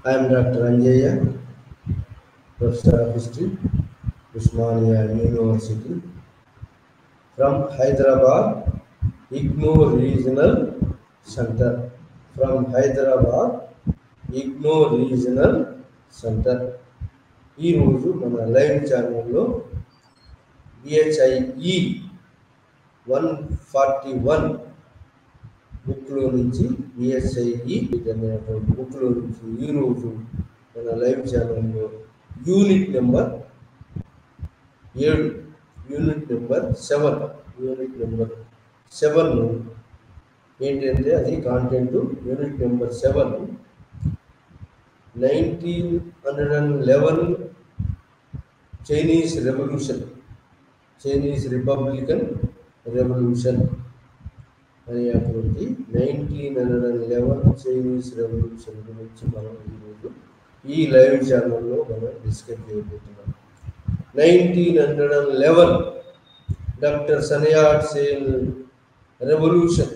I am Dr. Anjaya, Professor of History, Usmania University, from Hyderabad, IGNOU Regional Center. From Hyderabad, IGNOU Regional Center. ఈ రోజు మన live ఛానల్లో BHIE 141 బుక్లో నుంచి BHIE అనేటువంటి బుక్లో నుంచి ఈరోజు మన లైవ్ ఛానల్లో యూనిట్ నెంబర్ 7 యూనిట్ నెంబర్ 7 ఏంటంటే అది content. Unit number 7 1911 Chinese revolution, Chinese Republican revolution అనేటువంటి 1911 చైనీస్ రెవల్యూషన్ గురించి మనం ఈరోజు ఈ లైవ్ ఛానల్లో మనం డిస్కస్ చేయబోతున్నాం. 1911 doctor Sun Yat Sen revolution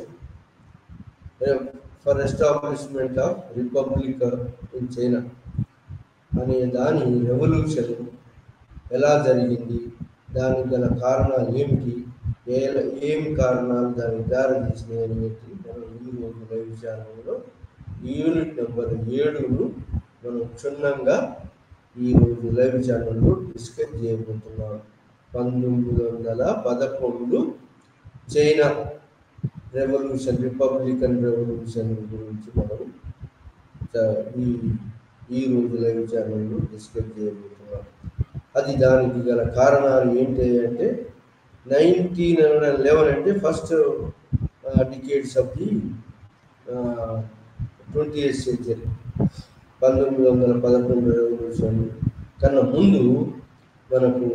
for establishment of republic in China అనే దాని రెవల్యూషన్ ఎలా జరిగింది, దానికి గల కారణాలు ఏమిటి, ఏమి కారణాలు దానికి దారితీసినాయి అనేది మనం ఈరోజు లైవ్ ఛానల్లో యూనిట్ నెంబర్ 7ను మనం క్షుణ్ణంగా ఈరోజు లైవ్ ఛానల్లో డిస్కస్ చేయబోతున్నాం. 1911 చైనా రెవల్యూషన్, రిపబ్లికన్ రెవల్యూషన్ గురించి మనం ఈరోజు లైవ్ ఛానల్లో డిస్కస్ చేయబోతున్నాం. అది దానికి గల కారణాలు ఏంటి అంటే 1911 అంటే first decades of the 20th century. 1911 revolution కన్నా ముందు మనకు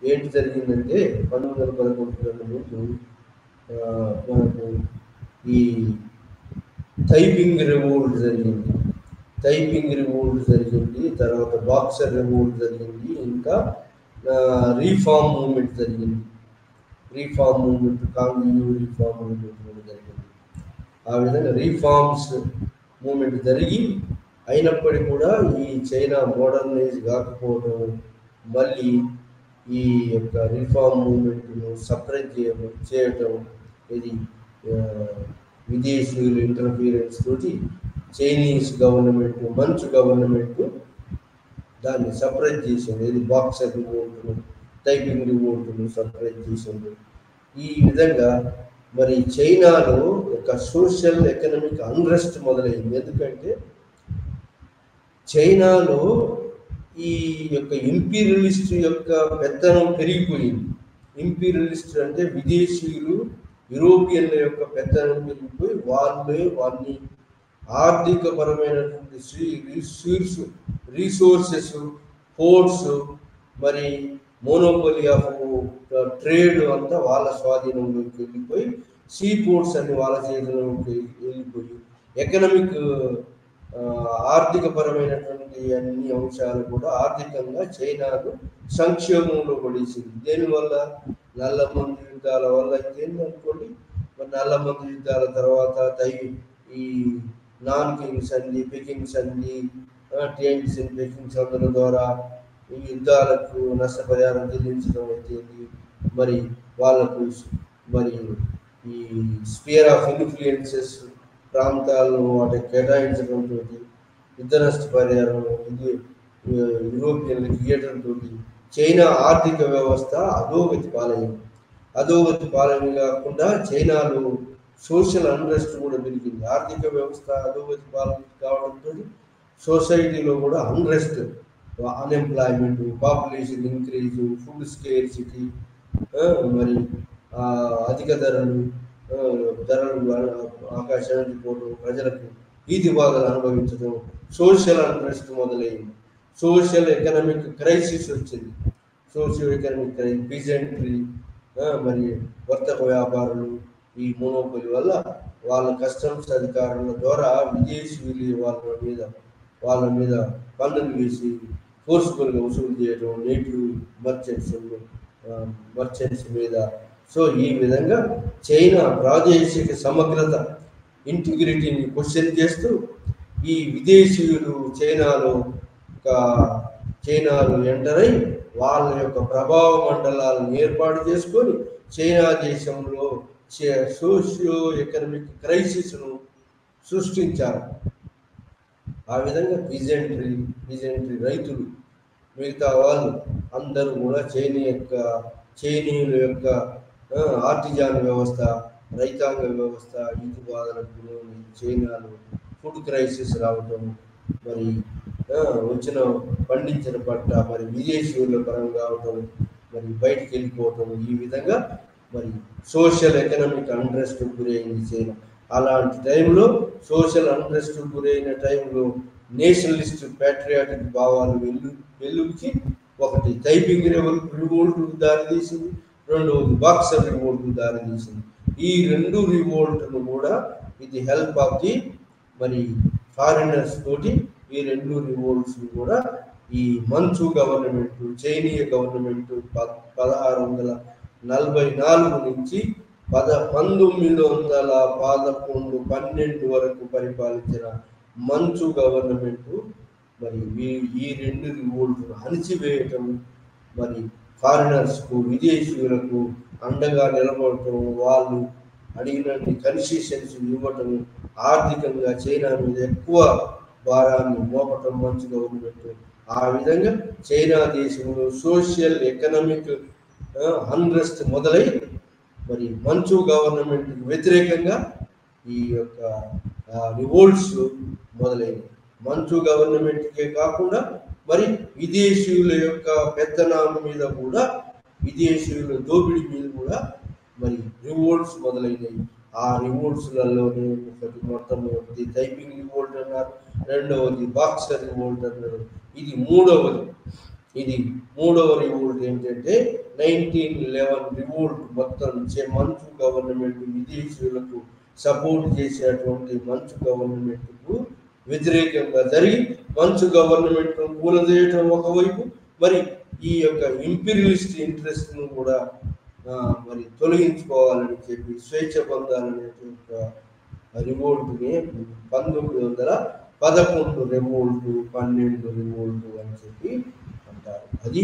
ఏంటి జరిగిందంటే 1911 కన్నా ముందు మనకు ఈ తైపింగ్ రివోల్ట్ జరిగింది, తర్వాత బాక్సర్ రివోల్ట్ జరిగింది, ఇంకా రీఫార్మ్ మూమెంట్ జరిగింది. కాంగ్యూ రీఫార్మ్ మూమెంట్ జరిగింది. ఆ విధంగా రీఫార్మ్స్ మూమెంట్ జరిగి అయినప్పటికీ కూడా ఈ చైనా మోడర్నైజ్ కాకపోవడం, మళ్ళీ ఈ యొక్క రిఫార్మ్ మూమెంట్ను సప్రెస్ చేయటం, ఇది విదేశీయుల ఇంటర్ఫీరెన్స్ తోటి చైనీస్ గవర్నమెంట్, మంచు గవర్నమెంట్ దాన్ని సప్రెస్ చేసింది. ఇది బాక్సర్ రివోల్ట్ను, టైపింగ్ రివోల్ట్ను సప్రెస్ చేసింది. ఈ విధంగా మరి చైనాలో ఒక సోషల్ ఎకనామిక్ అన్రెస్ట్ మొదలైంది. ఎందుకంటే చైనాలో ఈ యొక్క ఇంపీరియలిస్ట్ యొక్క పెత్తనం పెరిగిపోయింది. ఇంపీరియలిస్ట్ అంటే విదేశీయులు, యూరోపియన్ల యొక్క పెత్తనం పెరిగిపోయి వాళ్ళని ఆర్థిక పరమైనటువంటి రీసోర్సెస్, పోర్ట్స్, మరి మోనోపోలీ ఆఫ్ ట్రేడ్ అంతా వాళ్ళ స్వాధీనంలోకి వెళ్ళిపోయి, సీ పోర్ట్స్ అన్ని వాళ్ళ చేతిలోకి వెళ్ళిపోయి ఎకనామిక్ ఆర్థిక పరమైనటువంటి అన్ని అంశాలు కూడా ఆర్థికంగా చైనాను సంక్షేమంలో పడేసింది. దేనివల్ల? నల్లమందు యుద్ధాల వల్ల. ఇంకేందనుకోండి, మరి నల్లమందు యుద్ధాల తర్వాత ఈ నాన్కింగ్ సంధి, పెకింగ్ సంధి, టియాంగ్స్ అండ్ పెకింగ్ సంధుల ద్వారా ఈ యుద్ధాలకు నష్టపరిహారం చెల్లించడం అయితే, మరి వాళ్ళకు మరి ఈ స్పియర్ ఆఫ్ ఇన్ఫ్లుయెన్సెస్ ప్రాంతాలను వాటికి కేటాయించడంతో యుద్ధ నష్టపరిహారం ఇది యూరోపియన్లకు ఇవ్వడంతో చైనా ఆర్థిక వ్యవస్థ అధోగతి పాలైంది కాకుండా చైనాలో సోషల్ అన్రెస్ట్ కూడా పెరిగింది. ఆర్థిక వ్యవస్థ అధోగతి పాలన కావడంతో సొసైటీలో కూడా unrest, unemployment, population increase, food scarcity, మరి అధిక ధరలు ఆకాశానికి పోవడం, ప్రజలకు వీధి బాధలు అనుభవించడం, సోషల్ అన్రెస్ట్ మొదలైంది. సోషల్ ఎకనామిక్ క్రైసిస్ వచ్చింది. సోషియో ఎకనామిక్ క్రైసిస్, పీజెంట్రీ, మరి వర్తక వ్యాపారులు ఈ మోనోపోలి వల్ల వాళ్ళ కస్టమ్స్ అధికారుల ద్వారా విదేశీయులు వాళ్ళ మీద పన్నులు వేసి ఫోర్స్ఫుల్గా వసూలు చేయడం, నేటివ్ మర్చెంట్స్ మీద. సో ఈ విధంగా చైనా ప్రాదేశిక సమగ్రత, ఇంటిగ్రిటీని క్వశ్చన్ చేస్తూ ఈ విదేశీయులు చైనాలో ఎంటర్ అయి వాళ్ళ యొక్క ప్రభావ మండలాలను ఏర్పాటు చేసుకొని చైనా దేశంలో సోషియో ఎకనామిక్ క్రైసిస్ను సృష్టించారు. ఆ విధంగా పీజెంట్రీ రైతులు మిగతా వాళ్ళు అందరూ కూడా చైనీయుల యొక్క ఆర్టిజాన్ వ్యవస్థ, రైతాంగ వ్యవస్థ ఈతిబాధలకు చైనాలో ఫుడ్ క్రైసిస్ రావటం, మరి వచ్చిన పండించిన పంట మరి విదేశీయుల పరంగా అవటం, మరి బయటికి వెళ్ళిపోవటం, ఈ విధంగా మరి సోషల్ ఎకనామిక్ అన్రెస్ట్ గురైంది చైనా. అలాంటి టైంలో సోషల్ అన్రెస్ట్ గురైన టైంలో నేషనలిస్ట్ ప్యాట్రియాటిక్ భావాలు వెల్లువికి ఒకటి టైపింగ్ రివోల్ట్కు దారితీసింది, రెండవది బాక్సర్ రివోల్ట్కు దారితీసింది. ఈ రెండు రివోల్ట్ను కూడా విత్ హెల్ప్ ఆఫ్ ది మరి ఫారినర్స్ తోటి ఈ రెండు రివోల్ట్స్ కూడా ఈ మంచు గవర్నమెంట్, చైనీయ గవర్నమెంట్ 1644 నుంచి 1911-12 వరకు పరిపాలించిన మంచు గవర్నమెంట్ మరి ఈ రెండు రివోల్ట్ను అణిచివేయటం, మరి ఫారినర్స్కు విదేశీయులకు అండగా నిలబడటం, వాళ్ళు అడిగినట్టు కన్సెషన్స్ ఇవ్వటం, ఆర్థికంగా చైనా మీద ఎక్కువ భారాన్ని మోపటం మంచు గవర్నమెంట్. ఆ విధంగా చైనా దేశంలో సోషల్ ఎకనామిక్ అన్రెస్ట్ మొదలై మరి మంచు గవర్నమెంట్ వ్యతిరేకంగా ఈ యొక్క రివోల్ట్స్ మొదలైనవి. మంచు గవర్నమెంట్కే కాకుండా మరి విదేశీయుల యొక్క పెత్తనం మీద కూడా, విదేశీయుల దోపిడీ మీద కూడా మరి రివోల్ట్స్ మొదలైనవి. ఆ రివోల్ట్స్లలోనే మొట్టమొదటి టైపింగ్ రివోల్ట్ అన్నారు, రెండవది బాక్సర్ రివోల్ట్ అన్నారు, ఇది మూడవ రివోల్ట్ ఏంటంటే 1911 రివోల్ట్. మొత్తం మంచు గవర్నమెంట్ విదేశీయులకు సపోర్ట్ చేసేటువంటి మంచు గవర్నమెంట్కు వ్యతిరేకంగా జరిగి మంచు గవర్నమెంట్ కూలదేయటం ఒకవైపు, మరి ఈ యొక్క ఇంపీరియలిస్ట్ ఇంట్రెస్ట్ను కూడా మరి తొలగించుకోవాలని చెప్పి స్వేచ్ఛ పొందాలనే రివోల్ట్ని 1911 రివోల్ట్, 12 రివోల్ట్ అని చెప్పి అంటారు. అది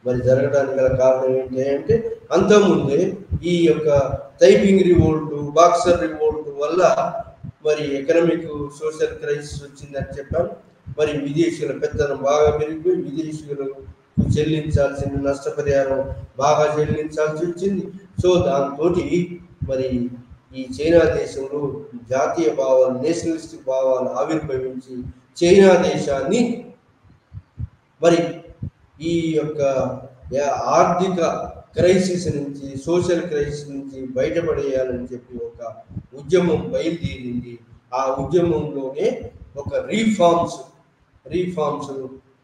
మరి జరగడానికి గల కారణం ఏంటి అంటే అంతకుముందే ఈ యొక్క టైపింగ్ రివోల్ట్, బాక్సర్ రివోల్ట్ వల్ల మరి ఎకనామిక్ సోషల్ క్రైసిస్ వచ్చిందని చెప్పాను. మరి విదేశీయుల పెత్తనం బాగా పెరిగిపోయి విదేశీయులకు చెల్లించాల్సిన నష్టపరిహారం బాగా చెల్లించాల్సి వచ్చింది. సో దాంతో మరి ఈ చైనా దేశంలో జాతీయ భావాలు, నేషనలిస్టిక్ భావాలు ఆవిర్భవించి చైనా దేశాన్ని మరి ఈ యొక్క ఆర్థిక క్రైసిస్ నుంచి, సోషల్ క్రైసిస్ నుంచి బయటపడేయాలని చెప్పి ఒక ఉద్యమం బయలుదేరింది. ఆ ఉద్యమంలోనే ఒక రీఫార్మ్స్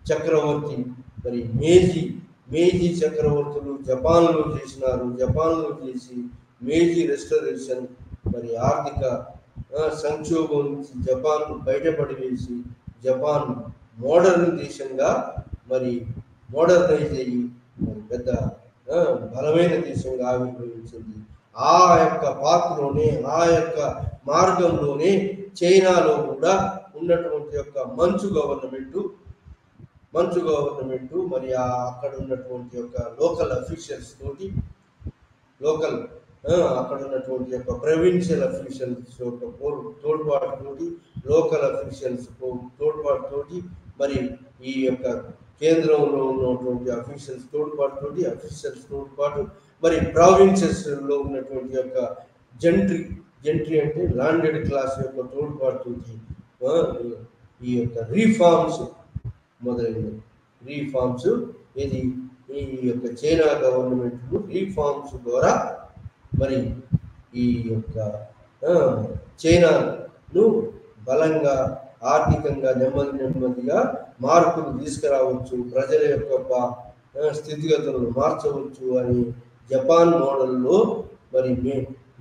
చక్రవర్తి మరి మేజీ చక్రవర్తులు జపాన్లో చేసినారు. జపాన్లో చేసి మేజీ రెస్టరేషన్ మరి ఆర్థిక సంక్షోభం నుంచి జపాన్ బయటపడి వేసి జపాన్ మోడర్న్ దేశంగా మరి మోడర్నైజ్ అయ్యి మరి పెద్ద బలమైన దేశంగా ఆవిర్భవించింది. ఆ యొక్క పాత్రలోనే, ఆ యొక్క మార్గంలోనే చైనాలో కూడా ఉన్నటువంటి యొక్క మంచు గవర్నమెంట్ మరి అక్కడ ఉన్నటువంటి యొక్క లోకల్ అఫీషియల్స్ తోటి, అక్కడ ఉన్నటువంటి యొక్క ప్రొవిన్షియల్ అఫీషియల్స్ యొక్క తోడ్పాటుతోటి, లోకల్ అఫీషియల్స్ తోడ్పాటుతోటి, మరి ఈ యొక్క కేంద్రంలో ఉన్నటువంటి అఫీషియల్స్ తోడ్పాటు, మరి ప్రావిన్సెస్లో ఉన్నటువంటి యొక్క జెంట్రీ అంటే ల్యాండెడ్ క్లాస్ యొక్క తోడ్పాటుతోటి ఈ యొక్క రీఫార్మ్స్ మొదలైనవి. రీఫార్మ్స్ ఇది ఈ యొక్క చైనా గవర్నమెంట్ రీఫార్మ్స్ ద్వారా మరి ఈ యొక్క చైనాను బలంగా ఆర్థికంగా నెమ్మదిగా మార్పులు తీసుకురావచ్చు, ప్రజల యొక్క స్థితిగతులను మార్చవచ్చు అని జపాన్ మోడల్లో మరి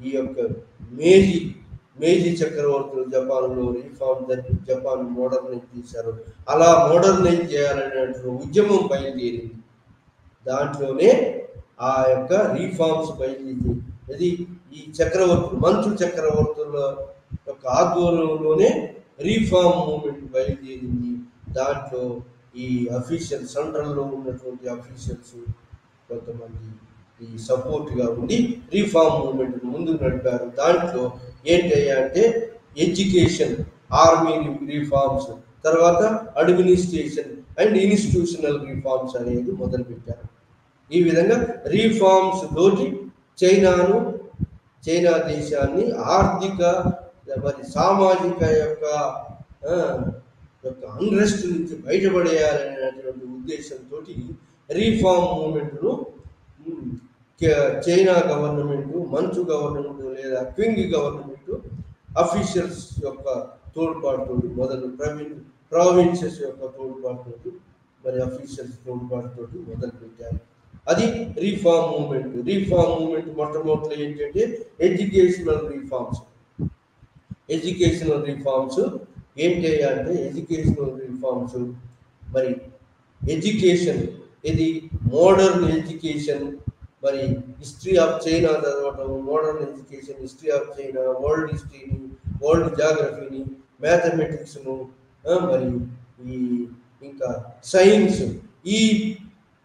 ఈ యొక్క మేజీ చక్రవర్తులు జపాన్లో రీఫార్మ్ జరిపి జపాన్ మోడర్నైజ్ చేశారు. అలా మోడర్నైజ్ చేయాలనే ఉద్యమం బయలుదేరింది. దాంట్లోనే ఆ యొక్క రీఫార్మ్స్ బయలుదేరి అది ఈ మంచు చక్రవర్తుల యొక్క ఆధ్వర్యంలోనే రీఫార్మ్ మూమెంట్ బయలుదేరింది. దాంట్లో ఈ అఫీషియల్ సెంట్రల్లో ఉన్నటువంటి అఫీషియల్స్ కొంతమంది ఈ సపోర్ట్గా ఉండి రీఫార్మ్ మూమెంట్ ముందుకు నడిపారు. దాంట్లో ఏంటయ్యా అంటే ఎడ్యుకేషన్, ఆర్మీ రీఫార్మ్స్, తర్వాత అడ్మినిస్ట్రేషన్ అండ్ ఇన్స్టిట్యూషనల్ రీఫార్మ్స్ అనేది మొదలుపెట్టారు. ఈ విధంగా రీఫార్మ్స్ తోటి చైనా దేశాన్ని ఆర్థిక మరి సామాజిక యొక్క అన్రెస్ట్ నుంచి బయటపడేయాలనేటువంటి ఉద్దేశంతో రీఫార్మ్ మూమెంట్ను చైనా గవర్నమెంట్, మంచు గవర్నమెంట్ లేదా క్వింగ్ గవర్నమెంట్ అఫీషియల్స్ యొక్క తోడ్పాటుతో మొదలు ప్రావిన్సెస్ యొక్క తోడ్పాటుతో మరి అఫీషియల్స్ తోడ్పాటుతో మొదలు పెట్టారు. అది రీఫార్మ్ మూమెంట్. రీఫార్మ్ మూమెంట్ మొట్టమొదటి ఏంటంటే ఎడ్యుకేషనల్ రీఫార్మ్స్. ఎడ్యుకేషనల్ రీఫార్మ్స్ ఏంటి అంటే ఎడ్యుకేషనల్ రీఫార్మ్స్ మరి ఎడ్యుకేషన్, ఇది మోడర్న్ ఎడ్యుకేషన్, మరి హిస్టరీ ఆఫ్ చైనా చదవటం, modern education, history of China, world హిస్టరీని, వరల్డ్ జాగ్రఫీని, మ్యాథమెటిక్స్ను, మరి ఇంకా సైన్స్,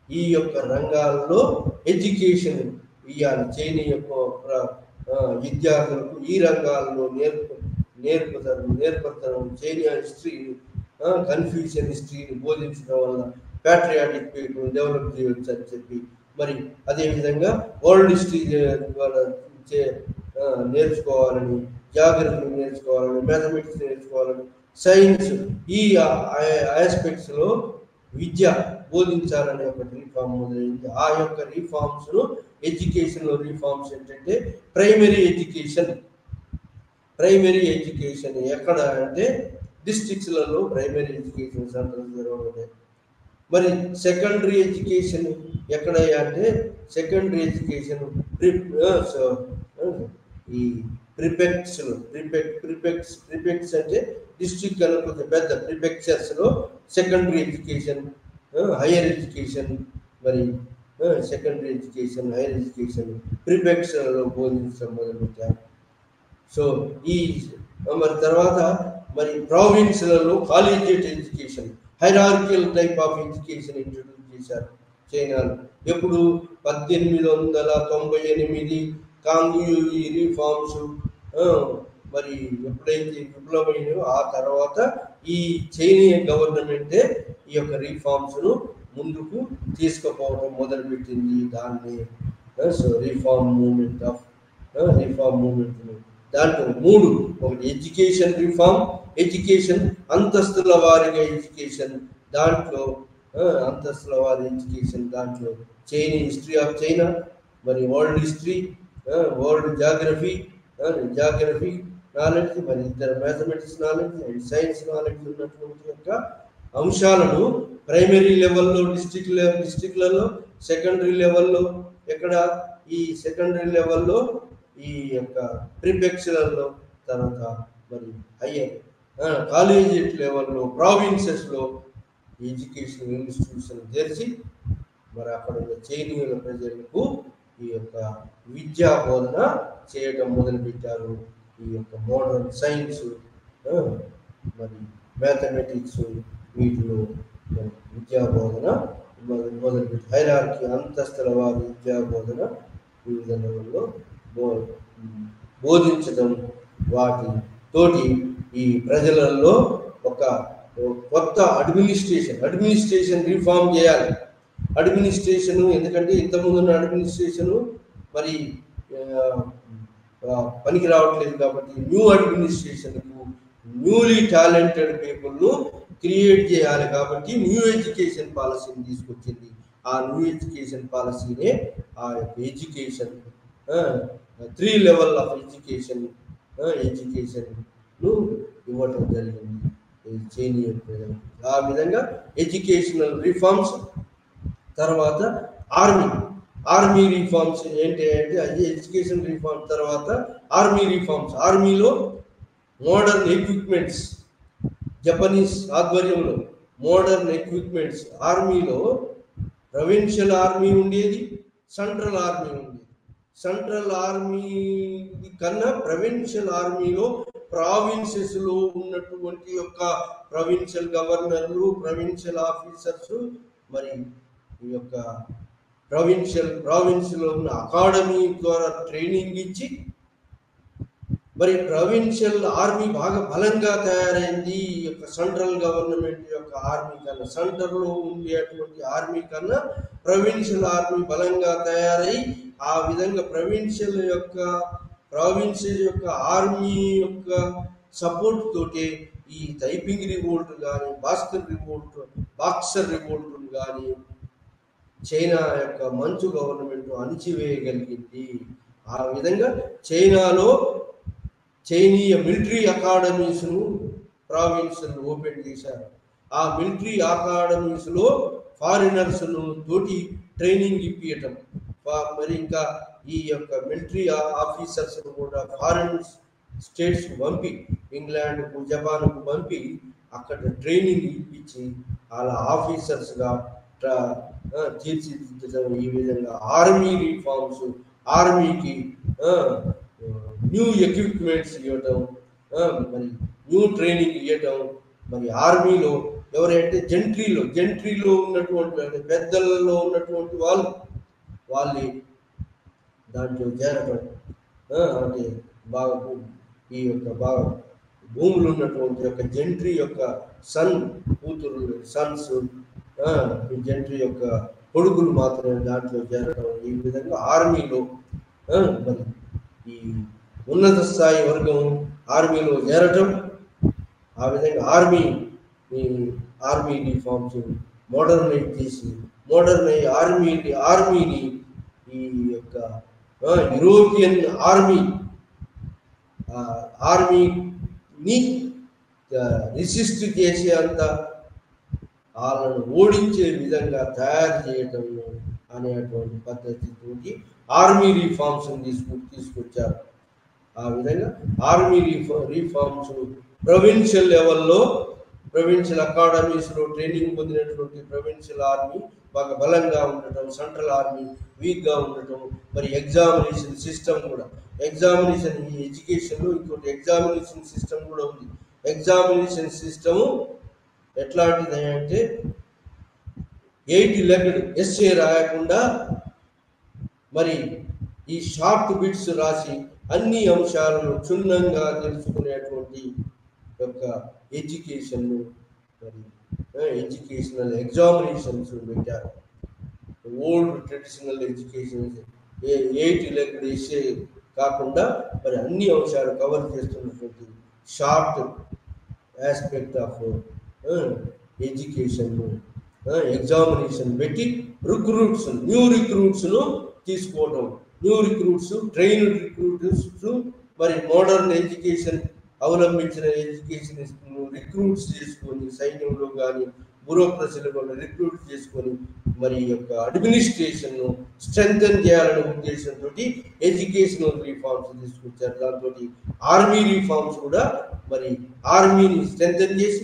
ఈ యొక్క రంగాల్లో ఎడ్యుకేషన్ ఇవ్వాలి. చైనా యొక్క విద్యార్థులకు ఈ రంగాల్లో నేర్పడతారు. చైనా హిస్టరీని, కన్ఫ్యూషన్ హిస్టరీని బోధించడం వల్ల ప్యాట్రియాటిక్ పీపుల్ డెవలప్ చేయవచ్చు అని చెప్పి, మరి అదేవిధంగా వరల్డ్ హిస్టరీ నేర్చుకోవాలని, జాగ్రఫీ నేర్చుకోవాలని, మ్యాథమెటిక్స్ నేర్చుకోవాలని, సైన్స్ ఈ ఆస్పెక్ట్స్లో విద్య బోధించాలనే ఒక రీఫార్మ్ మొదలైంది. ఆ యొక్క రీఫార్మ్స్ను ఎడ్యుకేషన్లో రీఫార్మ్స్ ఏంటంటే ప్రైమరీ ఎడ్యుకేషన్ ఎక్కడ అంటే డిస్ట్రిక్ట్స్లలో ప్రైమరీ ఎడ్యుకేషన్ సెంటర్స్ జరగబోతాయి. మరి సెకండరీ ఎడ్యుకేషన్ ఎక్కడ అంటే సెకండరీ ఎడ్యుకేషన్ ఈ ప్రిపెక్ట్స్ అంటే డిస్ట్రిక్ట్ కన్నా కొంచెం పెద్ద ప్రిపెక్చర్స్లో సెకండరీ ఎడ్యుకేషన్, హైయర్ ఎడ్యుకేషన్, మరి సెకండరీ ఎడ్యుకేషన్, హైయర్ ఎడ్యుకేషన్ ప్రిపెక్చర్లో బోధించడం మొదలుపెట్టారు. సో మరి తర్వాత మరి ప్రావిన్స్లలో collegiate education, hierarchical type of education introduce చేశారు చైనాలో. ఎప్పుడు 1898 కాంగ్యూయి రీఫార్మ్స్ మరి ఎప్పుడైతే విప్లవమైనో ఆ తర్వాత ఈ చైనీయ గవర్నమెంటే ఈ యొక్క రీఫార్మ్స్ను ముందుకు తీసుకుపోవడం మొదలుపెట్టింది. దాన్ని రీఫార్మ్ మూమెంట్ దాంట్లో 3, ఒకటి ఎడ్యుకేషన్ రీఫార్మ్, ఎడ్యుకేషన్ అంతస్తుల వారిగా ఎడ్యుకేషన్, దాంట్లో అంతస్తుల వారి ఎడ్యుకేషన్, దాంట్లో చైనా హిస్టరీ ఆఫ్ చైనా, మరి world history, world geography knowledge, మరి ఇద్దరు mathematics knowledge and science knowledge ఉన్నటువంటి యొక్క అంశాలను ప్రైమరీ లెవెల్లో డిస్ట్రిక్ట్లలో, సెకండరీ లెవెల్లో ఎక్కడ ఈ సెకండరీ లెవెల్లో ఈ యొక్క ప్రిపెక్చర్లలో, తర్వాత మరి హయ్యర్ కాలేజియేట్ లెవెల్లో ప్రావిన్సెస్లో ఎడ్యుకేషన్ ఇన్స్టిట్యూషన్ తెరిచి మరి అక్కడ ఉన్న చైనీయుల ప్రజలకు ఈ యొక్క విద్యా బోధన చేయడం మొదలుపెట్టారు. ఈ యొక్క మోడర్న్ సైన్స్, మరి మ్యాథమెటిక్స్, వీటిలో విద్యా బోధన మొదలుపెట్టి హైరార్కీ అంతస్తుల వారి విద్యా బోధన వివిధ లెవెల్లో బోధించడం, వాటి తోటి ఈ ప్రజలలో ఒక కొత్త అడ్మినిస్ట్రేషన్ రీఫార్మ్ చేయాలి. అడ్మినిస్ట్రేషన్ ఎందుకంటే ఇంతకుముందు ఉన్న అడ్మినిస్ట్రేషన్ మరి పనికి రావట్లేదు కాబట్టి న్యూ అడ్మినిస్ట్రేషన్కు న్యూలీ టాలెంటెడ్ పీపుల్ను క్రియేట్ చేయాలి కాబట్టి న్యూ ఎడ్యుకేషన్ పాలసీని తీసుకొచ్చింది. ఆ న్యూ ఎడ్యుకేషన్ పాలసీనే ఆ యొక్క ఎడ్యుకేషన్ 3 లెవెల్ ఆఫ్ ఎడ్యుకేషన్ను ఇవ్వటం జరిగింది చైనీయ ప్రజలకు. ఆ విధంగా ఎడ్యుకేషనల్ రిఫార్మ్స్, తర్వాత ఆర్మీ రిఫార్మ్స్ ఏంటి అంటే అది ఎడ్యుకేషన్ రిఫార్మ్, తర్వాత ఆర్మీ రిఫార్మ్స్. ఆర్మీలో మోడర్న్ ఎక్విప్మెంట్స్, జపనీస్ ఆధ్వర్యంలో మోడర్న్ ఎక్విప్మెంట్స్. ఆర్మీలో ప్రొవిన్షియల్ ఆర్మీ ఉండేది, సెంట్రల్ ఆర్మీ ఉండేది. సెంట్రల్ ఆర్మీ కన్నా ప్రొవిన్షియల్ ఆర్మీలో ప్రావిన్సెస్లో ఉన్నటువంటి యొక్క ప్రొవిన్షియల్ గవర్నర్లు, ప్రొవిన్షియల్ ఆఫీసర్స్, మరి ఈ యొక్క ప్రావిన్స్లో ఉన్న అకాడమీ ద్వారా ట్రైనింగ్ ఇచ్చి మరి ప్రొవిన్షియల్ ఆర్మీ బాగా బలంగా తయారైంది. ఈ యొక్క సెంట్రల్ గవర్నమెంట్ యొక్క ఆర్మీ కన్నా, సెంటర్లో ఉండేటువంటి ఆర్మీ కన్నా ప్రొవిన్షియల్ ఆర్మీ బలంగా తయారై ఆ విధంగా ప్రావిన్సెస్ యొక్క ఆర్మీ యొక్క సపోర్ట్ తోటి ఈ తైపింగ్ రివోల్ట్ కానీ, బాక్సర్ రివోల్ట్ కానీ చైనా యొక్క మంచు గవర్నమెంట్ అణిచివేయగలిగింది. ఆ విధంగా చైనాలో చైనీయ మిలిటరీ అకాడమీస్ను ప్రావిన్స్ను ఓపెన్ చేశారు. ఆ మిలిటరీ అకాడమీస్లో ఫారినర్స్ను తోటి ట్రైనింగ్ ఇప్పించటం, మరి ఇంకా ఈ యొక్క మిలిటరీ ఆఫీసర్స్ను కూడా ఫారిన్ స్టేట్స్కు పంపి, ఇంగ్లాండ్కు, జపాన్కు పంపి అక్కడ ట్రైనింగ్ ఇప్పించి వాళ్ళ ఆఫీసర్స్గా తీర్చిదిద్దడం. ఈ విధంగా ఆర్మీ రిఫార్మ్స్, ఆర్మీకి న్యూ ఎక్విప్మెంట్స్ ఇవ్వటం, మరి న్యూ ట్రైనింగ్ ఇవ్వటం. మరి ఆర్మీలో ఎవరైతే జెంట్రీలో ఉన్నటువంటి అంటే పెద్దలలో ఉన్నటువంటి వాళ్ళు దాంట్లో చేరటం, అంటే బాగా ఈ యొక్క బాగా భూములు ఉన్నటువంటి యొక్క జెంట్రీ యొక్క సన్స్ జెంట్రీ యొక్క కొడుకులు మాత్రమే దాంట్లో చేరటం. ఈ విధంగా ఆర్మీలో మరి ఈ ఉన్నత స్థాయి వర్గం ఆర్మీలో చేరటం. ఆ విధంగా ఆర్మీ రిఫార్మ్స్ మోడర్నైజ్ చేసి ఆర్మీని ఈ యొక్క యూరోపియన్ ఆర్మీని రిసిస్ట్ చేసే అంత వాళ్ళను ఓడించే విధంగా తయారు చేయటం అనేటువంటి పద్ధతితోటి ఆర్మీ రిఫార్మ్స్ తీసుకొచ్చారు. ఆ విధంగా ఆర్మీ రిఫార్మ్స్ ప్రొవిన్షియల్ లెవెల్లో, ప్రొవిన్షియల్ అకాడమీస్లో ట్రైనింగ్ పొందినటువంటి ప్రొవిన్షియల్ ఆర్మీ బాగా బలంగా ఉండటం, సెంట్రల్ ఆర్మీ వీక్గా ఉండటం. మరి ఎగ్జామినేషన్ సిస్టమ్ కూడా, ఎడ్యుకేషన్లో ఇంకోటి ఎగ్జామినేషన్ సిస్టమ్ కూడా ఉంది. ఎగ్జామినేషన్ సిస్టము ఎట్లాంటిది అంటే 8 లెగ్డ్ ఎస్ఏ రాయకుండా మరి ఈ షార్ట్ బిట్స్ రాసి అన్ని అంశాలను క్షుణ్ణంగా తెలుసుకునేటువంటి యొక్క ఎడ్యుకేషన్ను, మరి ఎడ్యుకేషనల్ ఎగ్జామినేషన్స్ పెట్టారు. Old traditional education 8 legged essay కాకుండా మరి అన్ని అంశాలు కవర్ చేస్తున్నటువంటి short aspect of education examination పెట్టి న్యూ రిక్రూట్స్ను తీసుకోవడం, ట్రైన్డ్ రిక్రూట్స్, మరి మోడర్న్ ఎడ్యుకేషన్ అవలంబించిన ఎడ్యుకేషన్ రిక్రూట్స్ చేసుకొని సైన్యంలో కానీ బ్యూరోక్రసీలో కానీ రిక్రూట్ చేసుకొని మరి యొక్క అడ్మినిస్ట్రేషన్ను స్ట్రెంథెన్ చేయాలనే ఉద్దేశంతో ఎడ్యుకేషనల్ రిఫార్మ్స్ తీసుకొచ్చారు. దాంతో ఆర్మీ రిఫార్మ్స్ కూడా మరి ఆర్మీని స్ట్రెంథెన్ చేసి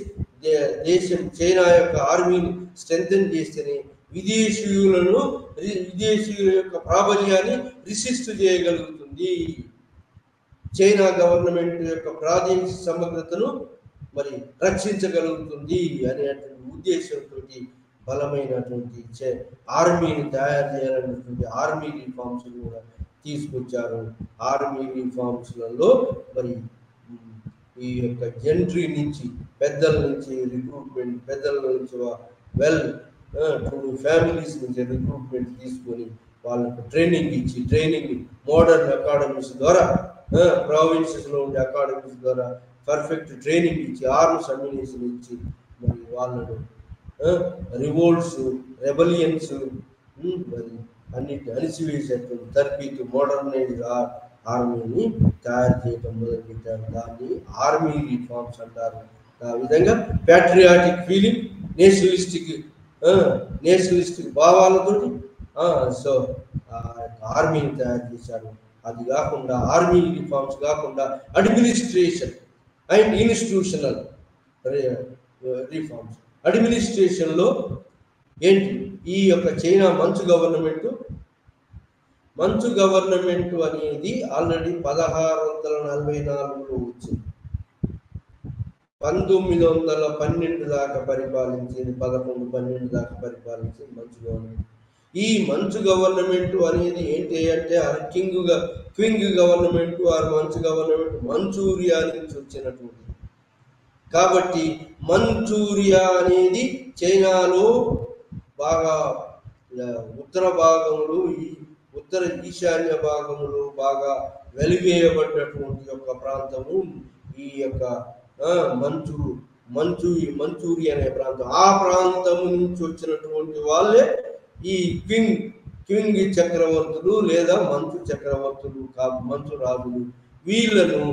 చైనా యొక్క ఆర్మీని స్ట్రెంథెన్ చేస్తేనే విదేశీయుల యొక్క ప్రాబల్యాన్ని రిసిస్ట్ చేయగలుగుతుంది. చైనా గవర్నమెంట్ యొక్క ప్రాదేశిక సమగ్రతను మరి రక్షించగలుగుతుంది అనేటువంటి ఉద్దేశంతో బలమైనటువంటి ఆర్మీని తయారు చేయాలనేటువంటి ఆర్మీ రిఫార్మ్స్ కూడా తీసుకొచ్చారు. ఆర్మీ రిఫార్మ్స్లలో మరి ఈ యొక్క జెంట్రీ నుంచి పెద్దల నుంచి రిక్రూట్మెంట్, పెద్దల నుంచి ఫ్యామిలీస్ నుంచి రిక్రూట్మెంట్ తీసుకొని వాళ్ళకు ట్రైనింగ్ మోడర్న్ అకాడమీస్ ద్వారా, ప్రావిన్సెస్లో ఉండే అకాడమీస్ ద్వారా పర్ఫెక్ట్ ట్రైనింగ్ ఇచ్చి ఆర్మ్స్ అమ్యునిషన్ ఇచ్చి మరి వాళ్ళను రివోల్ట్స్, రెబలియన్స్ మరి అన్నిటి అణిచివేసేటువంటి తర్బీతు మోడర్నైజ్ ఆర్మీని తయారు చేయడం మొదలుపెట్టారు. దాన్ని ఆర్మీ రిఫార్మ్స్ అంటారు. ఆ విధంగా ప్యాట్రియాటిక్ ఫీలింగ్, నేషనలిస్టిక్ భావాలతోటి ఆర్మీని తయారు చేశారు. అది కాకుండా ఆర్మీ రిఫార్మ్స్ కాకుండా అడ్మినిస్ట్రేషన్ అండ్ ఇన్స్టిట్యూషనల్ రిఫార్మ్స్. అడ్మినిస్ట్రేషన్లో ఏంటి, ఈ యొక్క చైనా మంచు గవర్నమెంట్ అనేది ఆల్రెడీ 1644లో వచ్చింది. 1912 దాకా పరిపాలించింది, 11-12 దాకా పరిపాలించింది మంచు గవర్నమెంట్. ఈ మంచు గవర్నమెంట్ అనేది ఏంటి అంటే క్వింగ్ గవర్నమెంట్ ఆర్ మంచు గవర్నమెంట్ మంచూరియా నుంచి వచ్చినటువంటిది. కాబట్టి మంచూరియా అనేది చైనాలో బాగా ఉత్తర భాగంలో, ఈ ఉత్తర ఈశాన్య భాగంలో బాగా వెలివేయబడినటువంటి యొక్క ప్రాంతము ఈ యొక్క మంచూరియా అనే ప్రాంతం. ఆ ప్రాంతము నుంచి వచ్చినటువంటి వాళ్ళే ఈ క్వింగ్ చక్రవర్తులు లేదా మంచు చక్రవర్తులు, మంచు రాజులు. వీళ్ళను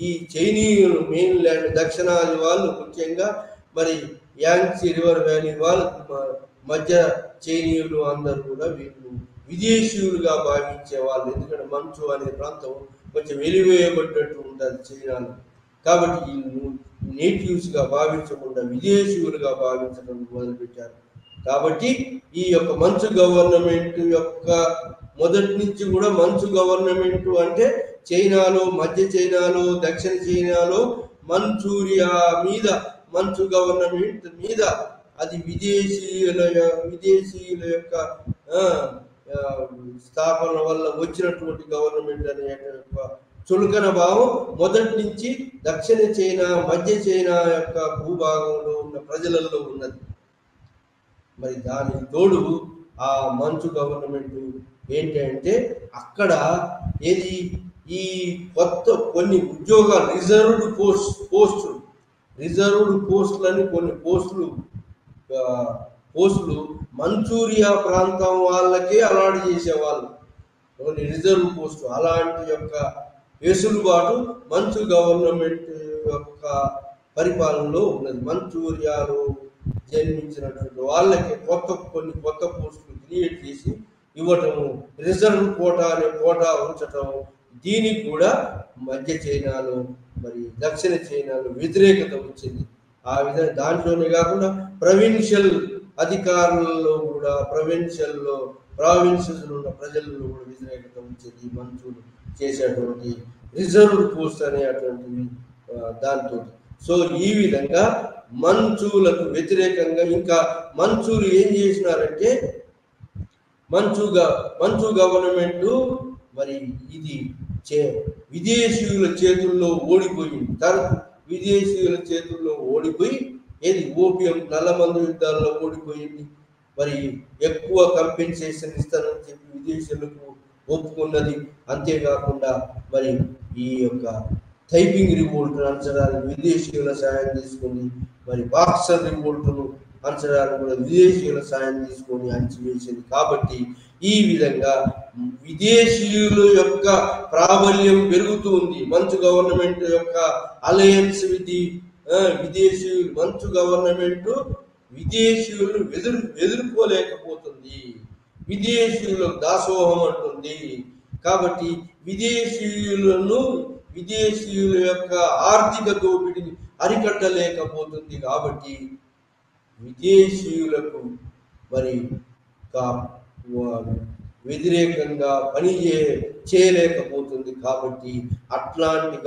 ఈ చైనీయులు మెయిన్ ల్యాండ్ దక్షిణాది వాళ్ళు, ముఖ్యంగా మరి యాంగ్సీ రివర్ వ్యాలీ వాళ్ళు, మధ్య చైనీయులు అందరూ కూడా వీళ్ళు విదేశీయులుగా భావించే వాళ్ళు. ఎందుకంటే మంచు అనే ప్రాంతం కొంచెం వెలివేయబడ్డట్టు ఉంటుంది చైనాలో. కాబట్టి వీళ్ళు నేటివ్స్గా భావించకుండా విదేశీయులుగా భావించడం మొదలుపెట్టారు. కాబట్టి ఈ యొక్క మంచు గవర్నమెంట్ యొక్క మొదటి నుంచి కూడా మంచు గవర్నమెంట్ అంటే చైనాలో, మధ్య చైనాలో, దక్షిణ చైనాలో మంచూరియా మీద, మంచు గవర్నమెంట్ మీద అది విదేశీయుల యొక్క స్థాపన వల్ల వచ్చినటువంటి గవర్నమెంట్ అనే చులకన భావం మొదటి నుంచి దక్షిణ చైనా, మధ్య చైనా యొక్క భూభాగంలో ఉన్న ప్రజలలో ఉన్నది. మరి దానికి తోడు ఆ మంచు గవర్నమెంట్ ఏంటి అంటే అక్కడ ఈ కొత్త కొన్ని ఉద్యోగాలు, రిజర్వ్డ్ పోస్టులని కొన్ని పోస్టులు మంచూరియా ప్రాంతం వాళ్ళకే అలాట్ చేసేవాళ్ళు, కొన్ని రిజర్వ్ పోస్టు. అలాంటి యొక్క వెసులుబాటు మంచు గవర్నమెంట్ యొక్క పరిపాలనలో ఉన్నది. మంచూరియాలో జన్మించినటువంటి వాళ్ళకి కొన్ని కొత్త పోస్టులు క్రియేట్ చేసి ఇవ్వటము, రిజర్వ్ కోటా అనే కోటా ఉంచటం. దీనికి కూడా మధ్య చైనాలో మరి దక్షిణ చైనాలో వ్యతిరేకత వచ్చింది. ఆ విధంగా దాంట్లోనే కాకుండా ప్రొవిన్షియల్ అధికారులలో కూడా, ప్రావిన్సెస్ ఉన్న ప్రజలలో కూడా వ్యతిరేకత వచ్చింది మంచూలు చేసేటువంటి రిజర్వ్డ్ పోస్ట్ అనేటువంటివి దాంతో. సో ఈ విధంగా మంచూలకు వ్యతిరేకంగా ఇంకా మంచూలు ఏం చేసినారంటే, మంచు గవర్నమెంట్ మరి ఇది విదేశీయుల చేతుల్లో ఓడిపోయింది. విదేశీయుల చేతుల్లో ఓడిపోయి ఓపియం నల్లమందు యుద్ధాల్లో ఓడిపోయింది. మరి ఎక్కువ కంపెన్సేషన్ ఇస్తానని చెప్పి విదేశీయులకు ఒప్పుకున్నది. అంతేకాకుండా మరి ఈ యొక్క టైపింగ్ రివోల్ట్ అంచడానికి విదేశీయుల సాయం తీసుకుంది. మరి బాక్సర్ రివోల్ట్ను అంచడానికి కూడా విదేశీయుల సాయం తీసుకొని అంచివేసింది. కాబట్టి ఈ విధంగా విదేశీయుల యొక్క ప్రాబల్యం పెరుగుతూ ఉంది. మంచు గవర్నమెంట్ యొక్క అలయన్స్ విత్ విదేశీయులు, మంచు గవర్నమెంట్ విదేశీయులను ఎదుర్కోలేకపోతుంది, విదేశీయులకు దాసోహం అంటుంది. కాబట్టి విదేశీయుల యొక్క ఆర్థిక దోపిడిని అరికట్టలేకపోతుంది. కాబట్టి విదేశీయులకు మరి వ్యతిరేకంగా చేయలేకపోతుంది. కాబట్టి అట్లాంటి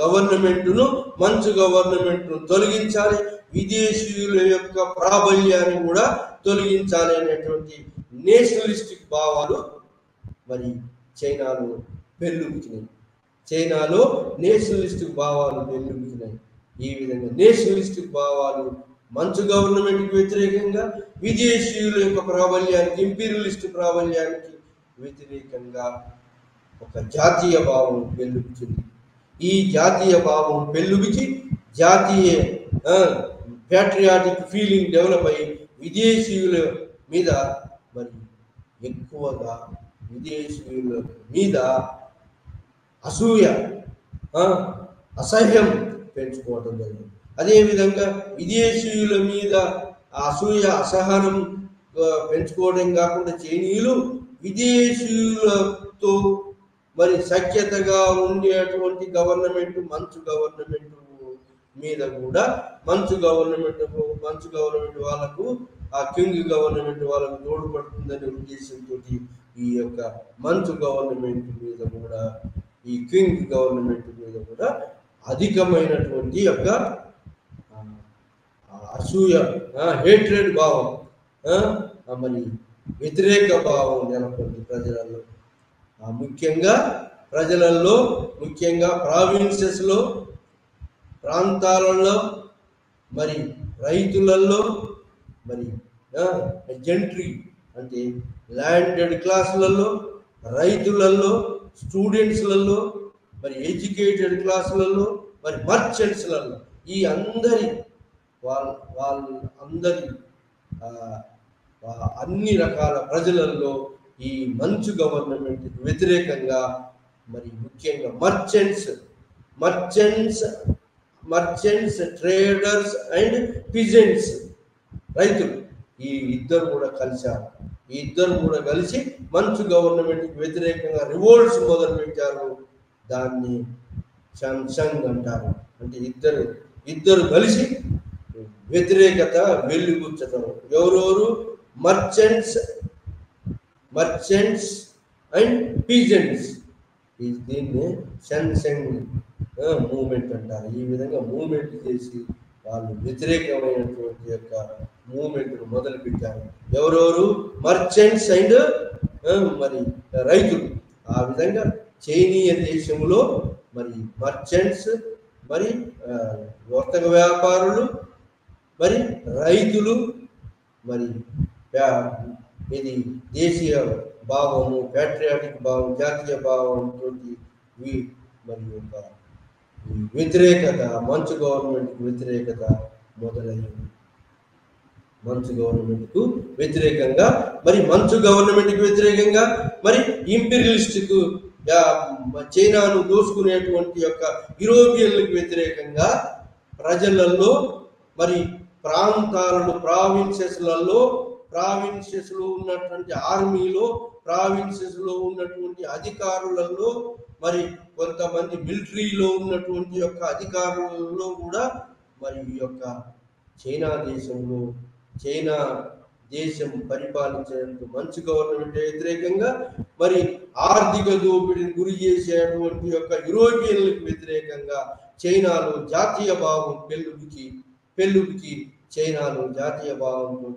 మంచు గవర్నమెంట్ను తొలగించాలి, విదేశీయుల యొక్క ప్రాబల్యాన్ని కూడా తొలగించాలి అనేటువంటి నేషనలిస్టిక్ భావాలు మరి చైనాలో పెళ్ళుబుకినాయి. ఈ విధంగా నేషనలిస్టిక్ భావాలు మంచు గవర్నమెంట్కి వ్యతిరేకంగా, విదేశీయుల యొక్క ప్రాబల్యానికి, ఇంపీరియలిస్ట్ ప్రాబల్యానికి వ్యతిరేకంగా ఒక జాతీయ భావం పెళ్ళుబిచింది. ఈ జాతీయ భావం పెళ్ళుబిచి జాతీయ ప్యాట్రియాటిక్ ఫీలింగ్ డెవలప్ అయ్యి విదేశీయుల మీద మరి ఎక్కువగా విదేశీయుల మీద అసహ్యం పెంచుకోవడం జరిగింది. అదేవిధంగా విదేశీయుల మీద అసహనం పెంచుకోవడం కాకుండా చైనీయులు విదేశీయులతో మరి సఖ్యతగా ఉండేటువంటి గవర్నమెంట్ మంచు గవర్నమెంట్ మీద కూడా మంచు గవర్నమెంట్ వాళ్ళకు ఆ క్వింగ్ గవర్నమెంట్ వాళ్ళకు తోడ్పడుతుందనే ఉద్దేశంతో ఈ యొక్క మంచు గవర్నమెంట్ మీద కూడా, ఈ క్వింగ్ గవర్నమెంట్ మీద కూడా అధికమైనటువంటి యొక్క అసూయ, హేట్రెడ్ భావం, మరి వ్యతిరేక భావం నెలకొంది ప్రజలలో. ముఖ్యంగా ప్రజలలో, ముఖ్యంగా ప్రావిన్సెస్లో, ప్రాంతాలలో, మరి రైతులలో, మరి జెంట్రీ అంటే ల్యాండెడ్ క్లాసులలో, రైతులలో, స్టూడెంట్స్లలో, మరి ఎడ్యుకేటెడ్ క్లాసులలో, మరి మర్చెంట్స్లలో, ఈ అందరి వాళ్ళందరి అన్ని రకాల ప్రజలలో ఈ మంచు గవర్నమెంట్కి వ్యతిరేకంగా, మరి ముఖ్యంగా మర్చెంట్స్, ట్రేడర్స్ అండ్ పిజెంట్స్, రైతులు, ఈ ఇద్దరు కూడా కలిశారు. ఈ ఇద్దరు కూడా కలిసి మంచు గవర్నమెంట్కి వ్యతిరేకంగా రివోల్ట్స్ మొదలుపెట్టారు. దాన్ని షంగ్ అంటారు. అంటే ఇద్దరు కలిసి వ్యతిరేకత వెలుగుచ్చటం. ఎవరెవరు? Merchants and peasants. దీన్ని షన్షంగ్ మూమెంట్ అంటారు. ఈ విధంగా మూమెంట్ చేసి వాళ్ళు వ్యతిరేకమైనటువంటి యొక్క మూమెంట్ను మొదలుపెట్టారు. ఎవరెవరు? మర్చెంట్స్ అండ్ మరి రైతులు. ఆ విధంగా చైనీయ దేశంలో మరి మర్చెంట్స్, మరి వర్తక వ్యాపారులు, మరి రైతులు, మరి ఇది దేశీయ భావము, ప్యాట్రియాటిక్ భావం, జాతీయ భావంతో మరి యొక్క వ్యతిరేకత, మంచు గవర్నమెంట్కు వ్యతిరేకత మొదలైంది. మంచు గవర్నమెంట్కు వ్యతిరేకంగా, మరి మంచు గవర్నమెంట్కి వ్యతిరేకంగా, మరి ఇంపీరియలిస్ట్కు చైనాను దోసుకునేటువంటి యొక్క యూరోపియన్లకు వ్యతిరేకంగా ప్రజలలో, మరి ప్రాంతాలలో, ప్రావిన్సెస్లో ఉన్నటువంటి ఆర్మీలో, ప్రావిన్సెస్లో ఉన్నటువంటి అధికారులలో, మరి కొంతమంది మిలిటరీలో ఉన్నటువంటి యొక్క అధికారులలో కూడా మరి ఈ యొక్క చైనా దేశం పరిపాలించేందుకు మంచు గవర్నమెంట్ వ్యతిరేకంగా, మరి ఆర్థిక దోపిడీని గురి చేసేటువంటి యొక్క యూరోపియన్లకు వ్యతిరేకంగా చైనాలో జాతీయ భావం పెళ్ళుకి చైనాలో జాతీయ భావంతో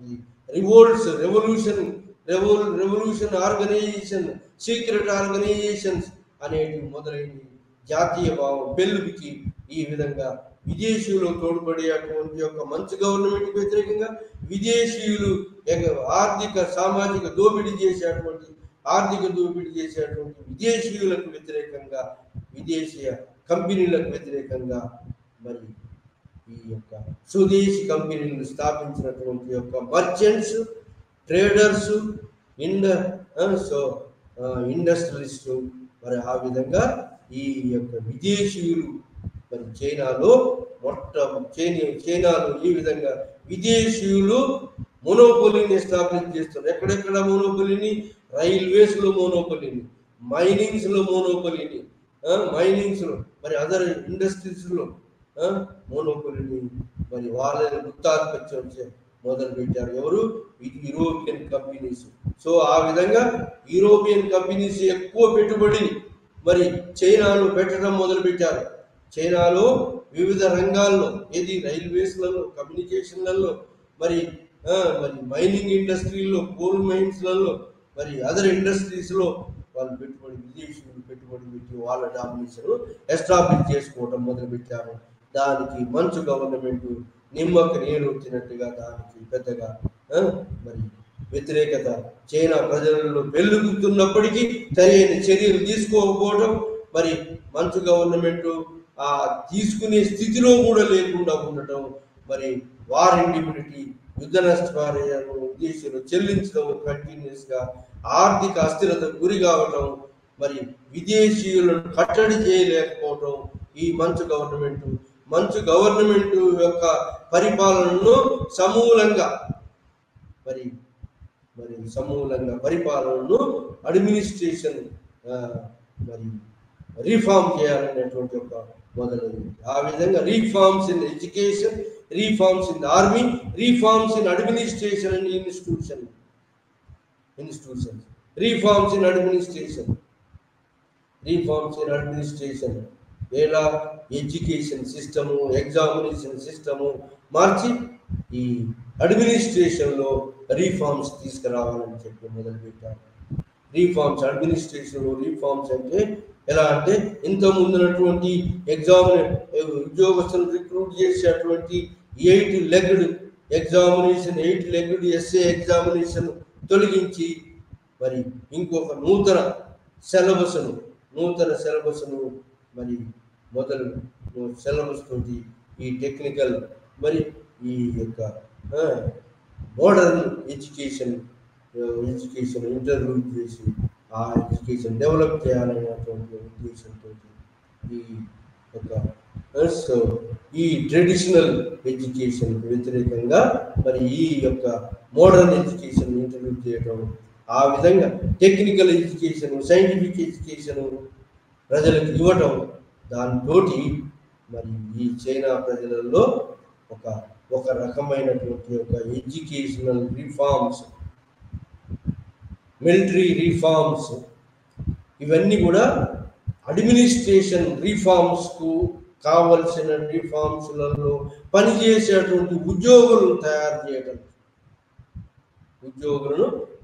రెవల్యూషన్ ఆర్గనైజేషన్, సీక్రెట్ ఆర్గనైజేషన్స్ అనేవి మొదలైనవి. జాతీయ భావం పెళ్ళుకి ఈ విధంగా విదేశీయులు తోడ్పడేటువంటి యొక్క మంచు గవర్నమెంట్కి వ్యతిరేకంగా విదేశీయులు ఆర్థిక సామాజిక దోపిడీ చేసేటువంటి విదేశీయులకు వ్యతిరేకంగా, విదేశీయ కంపెనీలకు వ్యతిరేకంగా, మరి ఈ యొక్క స్వదేశీ కంపెనీలను స్థాపించినటువంటి యొక్క మర్చెంట్స్, ట్రేడర్స్, ఇండస్ట్రియలిస్టు, మరి ఆ విధంగా ఈ యొక్క విదేశీయులు మరి చైనాలో ఈ విధంగా విదేశీయులు మోనోపోలీని ఎస్టాబ్లిష్ చేస్తున్నారు. ఎక్కడెక్కడ మోనోపోలీని? రైల్వేస్లో మోనోపోలీని, మైనింగ్స్లో మోనోపోలీని, మైనింగ్స్లో, మరి అదర్ ఇండస్ట్రీస్లో మోనోపోలీని మరి వాళ్ళని గుత్తాధిపత్యం మొదలు పెట్టారు. ఎవరు? European companies. సో ఆ విధంగా యూరోపియన్ కంపెనీస్ ఎక్కువ పెట్టుబడిని మరి చైనాలో పెట్టడం మొదలుపెట్టారు. చైనాలో వివిధ రంగాల్లో, ఏది రైల్వేస్లలో, కమ్యూనికేషన్లలో, మరి మైనింగ్ ఇండస్ట్రీలో, కోల్ మైన్స్లలో, మరి అదర్ ఇండస్ట్రీస్లో వాళ్ళు విదేశీయులు పెట్టుబడి పెట్టి వాళ్ళ డామినేషన్ ఎస్టాబ్లిష్ చేసుకోవడం మొదలుపెట్టారు. దానికి మంచు గవర్నమెంట్ నిమ్మకు నీరు వచ్చినట్టుగా దానికి పెద్దగా మరి వ్యతిరేకత చైనా ప్రజలలో వెల్లుగుతున్నప్పటికీ సరైన చర్యలు తీసుకోకపోవడం, మరి మంచు గవర్నమెంట్ తీసుకునే స్థితిలో కూడా లేకుండా ఉండటం, మరి వార్ ఇండిమినిటీ, యుద్ధ నష్టపరిహారం విదేశీయులు చెల్లించడం, కంటిన్యూస్గా ఆర్థిక అస్థిరతకు గురి కావటం, మరి విదేశీయులను కట్టడి చేయలేకపోవటం, ఈ మంచు గవర్నమెంట్ యొక్క పరిపాలనను సమూలంగా పరిపాలనను అడ్మినిస్ట్రేషన్ మరి రీఫార్మ్ చేయాలనేటువంటి ఒక మొదలైంది. ఆ విధంగా reforms in education, reforms in army, reforms in administration and institutions, reforms in administration ఎలా ఎడ్యుకేషన్ సిస్టము, ఎగ్జామినేషన్ సిస్టము మార్చి ఈ అడ్మినిస్ట్రేషన్లో రీఫార్మ్స్ తీసుకురావాలని చెప్పి మొదలుపెట్టారు. రీఫార్మ్స్, అడ్మినిస్ట్రేషన్లో రీఫార్మ్స్ అంటే ఎలా అంటే ఇంత ముందున్నటువంటి ఉద్యోగస్తులను రిక్రూట్ చేసేటువంటి 8 legged examination, 8 legged essay examination తొలగించి మరి ఇంకొక నూతన సిలబస్ను మరి మొదలు సిలబస్ తోటి ఈ టెక్నికల్ మరి ఈ యొక్క మోడర్న్ ఎడ్యుకేషన్ ఇంటర్వ్యూ చేసి ఆ ఎడ్యుకేషన్ డెవలప్ చేయాలనేటువంటి ఉద్దేశంతో ఈ యొక్క ఈ ట్రెడిషనల్ ఎడ్యుకేషన్కి వ్యతిరేకంగా మరి ఈ యొక్క మోడర్న్ ఎడ్యుకేషన్ ఇంట్రడ్యూస్ చేయడం, ఆ విధంగా టెక్నికల్ ఎడ్యుకేషన్, సైంటిఫిక్ ఎడ్యుకేషన్ ప్రజలకు ఇవ్వటం, దాంతో మరి ఈ చైనా ప్రజలలో ఒక రకమైనటువంటి ఒక ఎడ్యుకేషనల్ రిఫార్మ్స్, మిలిటరీ రిఫార్మ్స్, ఇవన్నీ కూడా అడ్మినిస్ట్రేషన్ రిఫార్మ్స్కు కావలసిన రిఫార్మ్స్లలో పనిచేసేటువంటి ఉద్యోగులను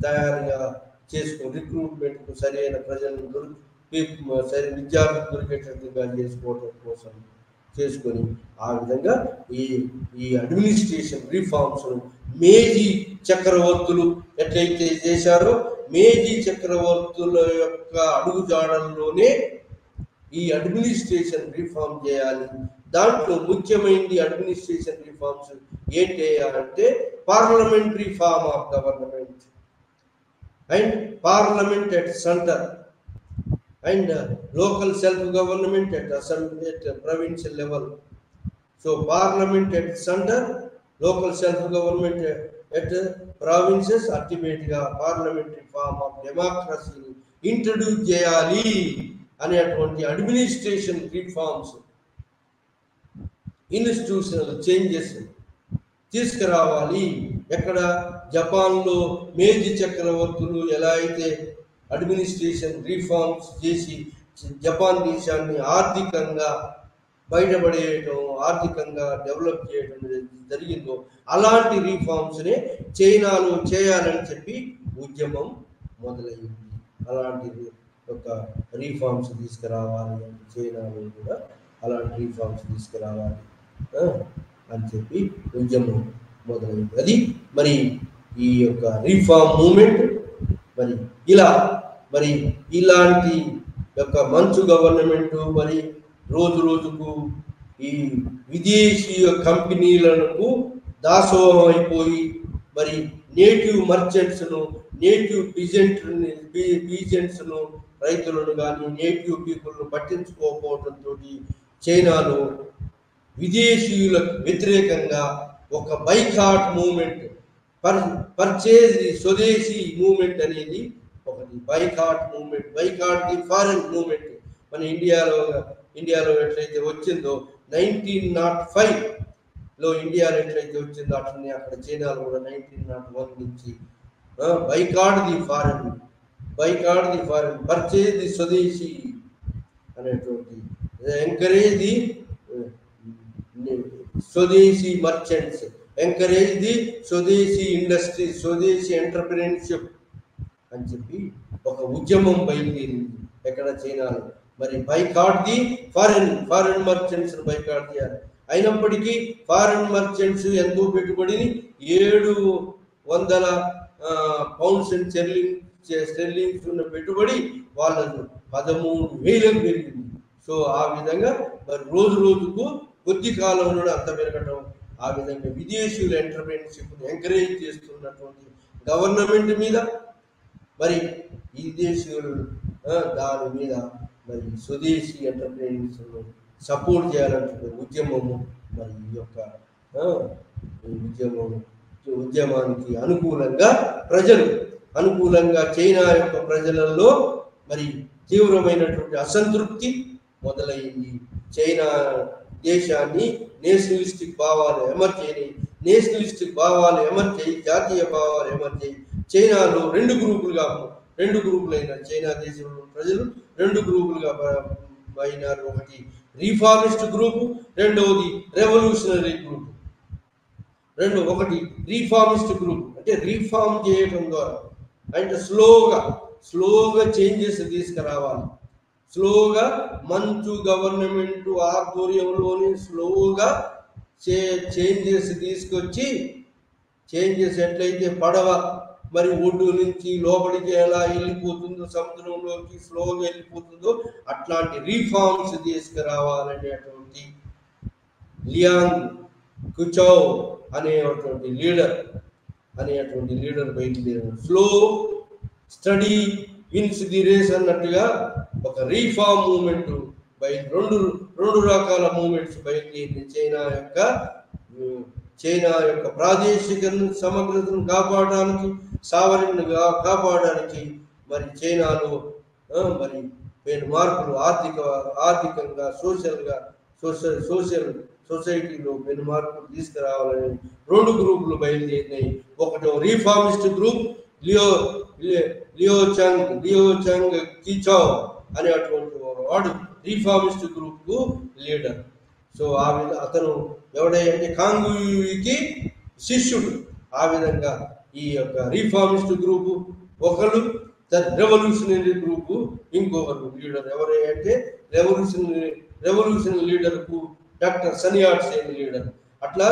తయారుగా చేసుకుని రిక్రూట్మెంట్కు సరైన ప్రజలను సరైన విద్యార్థులు దొరికేటట్టుగా చేసుకోవడం కోసం చేసుకొని ఆ విధంగా ఈ అడ్మినిస్ట్రేషన్ రిఫార్మ్స్ను మేజీ చక్రవర్తులు ఎట్లయితే చేశారో, మేజీ చక్రవర్తుల యొక్క అడుగుజాడల్లోనే ఈ అడ్మినిస్ట్రేషన్ రిఫార్మ్ చేయాలి. దాంట్లో ముఖ్యమైనది అడ్మినిస్ట్రేషన్ రిఫార్మ్స్ ఏంటి అంటే parliamentary form of government and parliament at centre and local self-government at provincial level. So parliament at center, local self-government at provinces, ultimately parliamentary form of democracy introduce cheyali అనేటువంటి administration reforms, institutional changes తీసుకురావాలి. ఎక్కడ జపాన్లో మేజీ చక్రవర్తులు ఎలా అయితే administration reforms చేసి Japan దేశాన్ని ఆర్థికంగా బయటపడేయటం, ఆర్థికంగా డెవలప్ చేయడం జరిగిందో అలాంటి రిఫార్మ్స్నే చైనాలో చేయాలని చెప్పి ఉద్యమం మొదలైంది. అలాంటి ఒక రిఫార్మ్స్ తీసుకురావాలి అని చైనాలో కూడా అలాంటి రిఫార్మ్స్ తీసుకురావాలి అని చెప్పి ఉద్యమం మొదలైంది. అది మరి ఈ యొక్క రిఫార్మ్ మూమెంట్ మరి ఇలాంటి యొక్క మంచు గవర్నమెంట్ మరి రోజు రోజుకు ఈ విదేశీయ కంపెనీలకు దాసోహం అయిపోయి మరి నేటివ్ మర్చెంట్స్ను, నేటివ్ పీజెంట్స్ను, రైతులను కానీ నేటివ్ పీపుల్ను పట్టించుకోకపోవడంతో చైనాలో విదేశీయులకు వ్యతిరేకంగా ఒక boycott movement, purchase swadeshi movement అనేది ఒకటి. Boycott movement, boycott the foreign movement మన ఇండియాలో ఎట్లయితే వచ్చిందో 1905లో ఇండియాలో ఎట్లయితే వచ్చిందో అట్లనే అక్కడ చైనాలో కూడా 1901 నుంచి boycott the foreign, purchase the స్వదేశీ అనేటువంటి, ఎంకరేజ్ ది స్వదేశీ మర్చెంట్స్, ఎంకరేజ్ ది స్వదేశీ ఇండస్ట్రీ, స్వదేశీ ఎంటర్ప్రెన్యూర్షిప్ అని చెప్పి ఒక ఉద్యమం బయలుదేరింది ఎక్కడ చైనాలో. మరి boycott the foreign merchants boycott చేయాలి. అయినప్పటికీ ఫారెన్ మర్చెంట్స్ ఎంతో పెట్టుబడిని 700 పౌండ్స్ స్టెర్లింగ్స్ ఉన్న పెట్టుబడి వాళ్ళకు 13,000 పెరిగింది. సో ఆ విధంగా మరి రోజు రోజుకు కొద్ది కాలంలో అంత పెరగడం, ఆ విధంగా విదేశీయుల ఎంటర్ప్రెన్యూర్షిప్ను ఎంకరేజ్ చేస్తున్నటువంటి గవర్నమెంట్ మీద మరి ఈ విదేశీయులు దాని మీద మరి స్వదేశీ ఎంటర్ప్రెన్యూర్స్ను సపోర్ట్ చేయాలంటే ఉద్యమము మరి ఈ యొక్క ఉద్యమానికి అనుకూలంగా చైనా యొక్క ప్రజలలో మరి తీవ్రమైనటువంటి అసంతృప్తి మొదలైంది. చైనా దేశాన్ని నేషనలిస్టిక్ భావాలు ఎమర్చేయి, జాతీయ భావాలు ఎమర్చేయి. చైనాలో రెండు గ్రూపులైన చైనా దేశంలో ప్రజలు 2 గ్రూపులుగా అయినారు. ఒకటి రిఫార్మిస్ట్ గ్రూపు, రెండవది రెవల్యూషనరీ గ్రూప్. ఒకటి రీఫార్మిస్ట్ గ్రూప్, అంటే రీఫార్మ్ చేయడం ద్వారా, అంటే స్లోగా చేంజెస్ తీసుకురావాలి. స్లోగా మంచు గవర్నమెంట్ ఆధ్వర్యంలోని స్లోగా చేంజెస్ తీసుకొచ్చి, చేంజెస్ ఎట్లయితే పడవ మరి ఒడ్డు నుంచి లోపలికి ఎలా వెళ్ళిపోతుందో, సముద్రంలోకి స్లోగా వెళ్ళిపోతుందో, అట్లాంటి రీఫార్మ్స్ తీసుకురావాలనేటువంటి లియాంగ్ కుచౌ అనేటువంటి లీడర్ బయలుదేరాడు. Slow steady wins the race అన్నట్టుగా ఒక రీఫార్మ్ మూమెంట్ రెండు రకాల మూమెంట్స్ బయలుదేరి చైనా యొక్క ప్రాదేశిక సమగ్రతను కాపాడడానికి, సావరణగా కాపాడడానికి మరి చైనాలో మరి మార్పులు ఆర్థికంగా సోషల్ సొసైటీలో మార్పులు తీసుకురావాలని 2 గ్రూపులు బయలుదేరినాయి. ఒకటో రీఫార్మిస్ట్ గ్రూప్, లియో చంగ్ కిచౌ అనేటువంటి వాడు రీఫార్మిస్ట్ గ్రూప్ కు లీడర్. సో అతను ఎవడంటే కాంగ్యూకి శిష్యుడు. ఆ విధంగా ఈ యొక్క రీఫార్మిస్ట్ గ్రూపు ఒకరు, రెవల్యూషనరీ గ్రూపు ఇంకొకరు లీడర్. ఎవరంటే రెవల్యూషన్ లీడర్ కు doctor Sun Yat Sen leader. అట్లా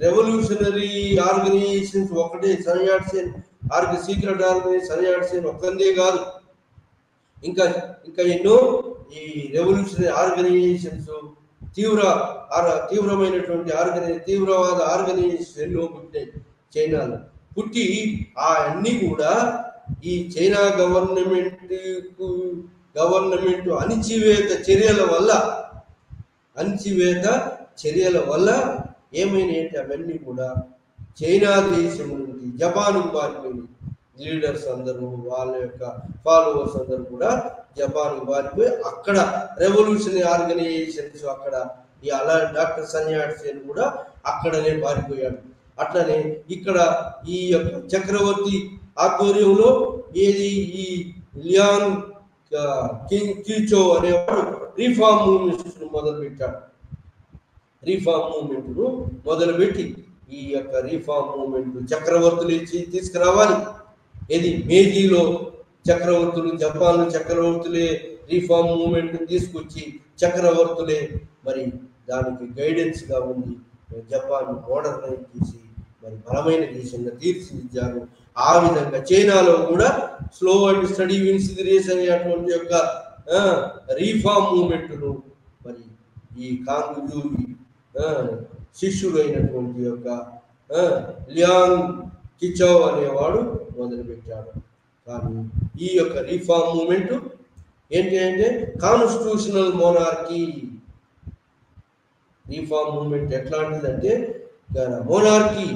రెవల్యూషనరీ ఆర్గనైజేషన్స్ ఒకటే, Sun Yat Sen secret organisation Sun Yat Sen ఒక్కందే కాదు, ఇంకా ఎన్నో ఈ రెవల్యూషనరీ ఆర్గనైజేషన్స్ తీవ్రమైనటువంటి తీవ్రవాద ఆర్గనైజేషన్ ఎన్నో పుట్టాయి చైనాలో. పుట్టి అన్నీ కూడా ఈ చైనా గవర్నమెంట్ అణిచివేత చర్యల వల్ల ఏమైనాయంటే అవన్నీ కూడా చైనా దేశం నుండి జపాన్కు పారిపోయింది. లీడర్స్ అందరూ, వాళ్ళ యొక్క ఫాలోవర్స్ అందరూ కూడా జపాన్కు పారిపోయి అక్కడ రెవల్యూషనరీ ఆర్గనైజేషన్స్ అక్కడ అలా డాక్టర్ సన్ యాట్ సేన్ కూడా అక్కడనే పారిపోయాడు. అట్లనే ఇక్కడ ఈ యొక్క చక్రవర్తి ఆధ్వర్యంలో ఈ లియాంగ్ కిచౌ అనేవాడు రీఫార్మ్ మూవ్మెంట్ మొదలుపెట్టి ఈ యొక్క రీఫార్మ్ మూవ్మెంట్ చక్రవర్తులు తీసుకురావాలి. ఇది మేజీలో జపాన్ చక్రవర్తులే రీఫార్మ్ మూవ్మెంట్ తీసుకొచ్చి చక్రవర్తులే మరి దానికి గైడెన్స్ గా ఉండి జపాన్ మోడర్నైజ్ చేసి మరి బలమైన దేశంగా తీర్చిదిద్దారు. ఆ విధంగా చైనాలో కూడా slow and steady wins the race అనేటువంటి యొక్క రీఫార్మ్ మూవ్మెంట్ను మరి ఈ కాంగ్యూ శిష్యుడు అయినటువంటి యొక్క లియాంగ్ కిచౌ అనేవాడు మొదలుపెట్టాడు. కానీ ఈ యొక్క రీఫార్మ్ మూవ్మెంట్ ఏంటి అంటే కాన్స్టిట్యూషనల్ మోనార్కీ. రీఫార్మ్ మూవ్మెంట్ ఎట్లాంటిదంటే మోనార్కీ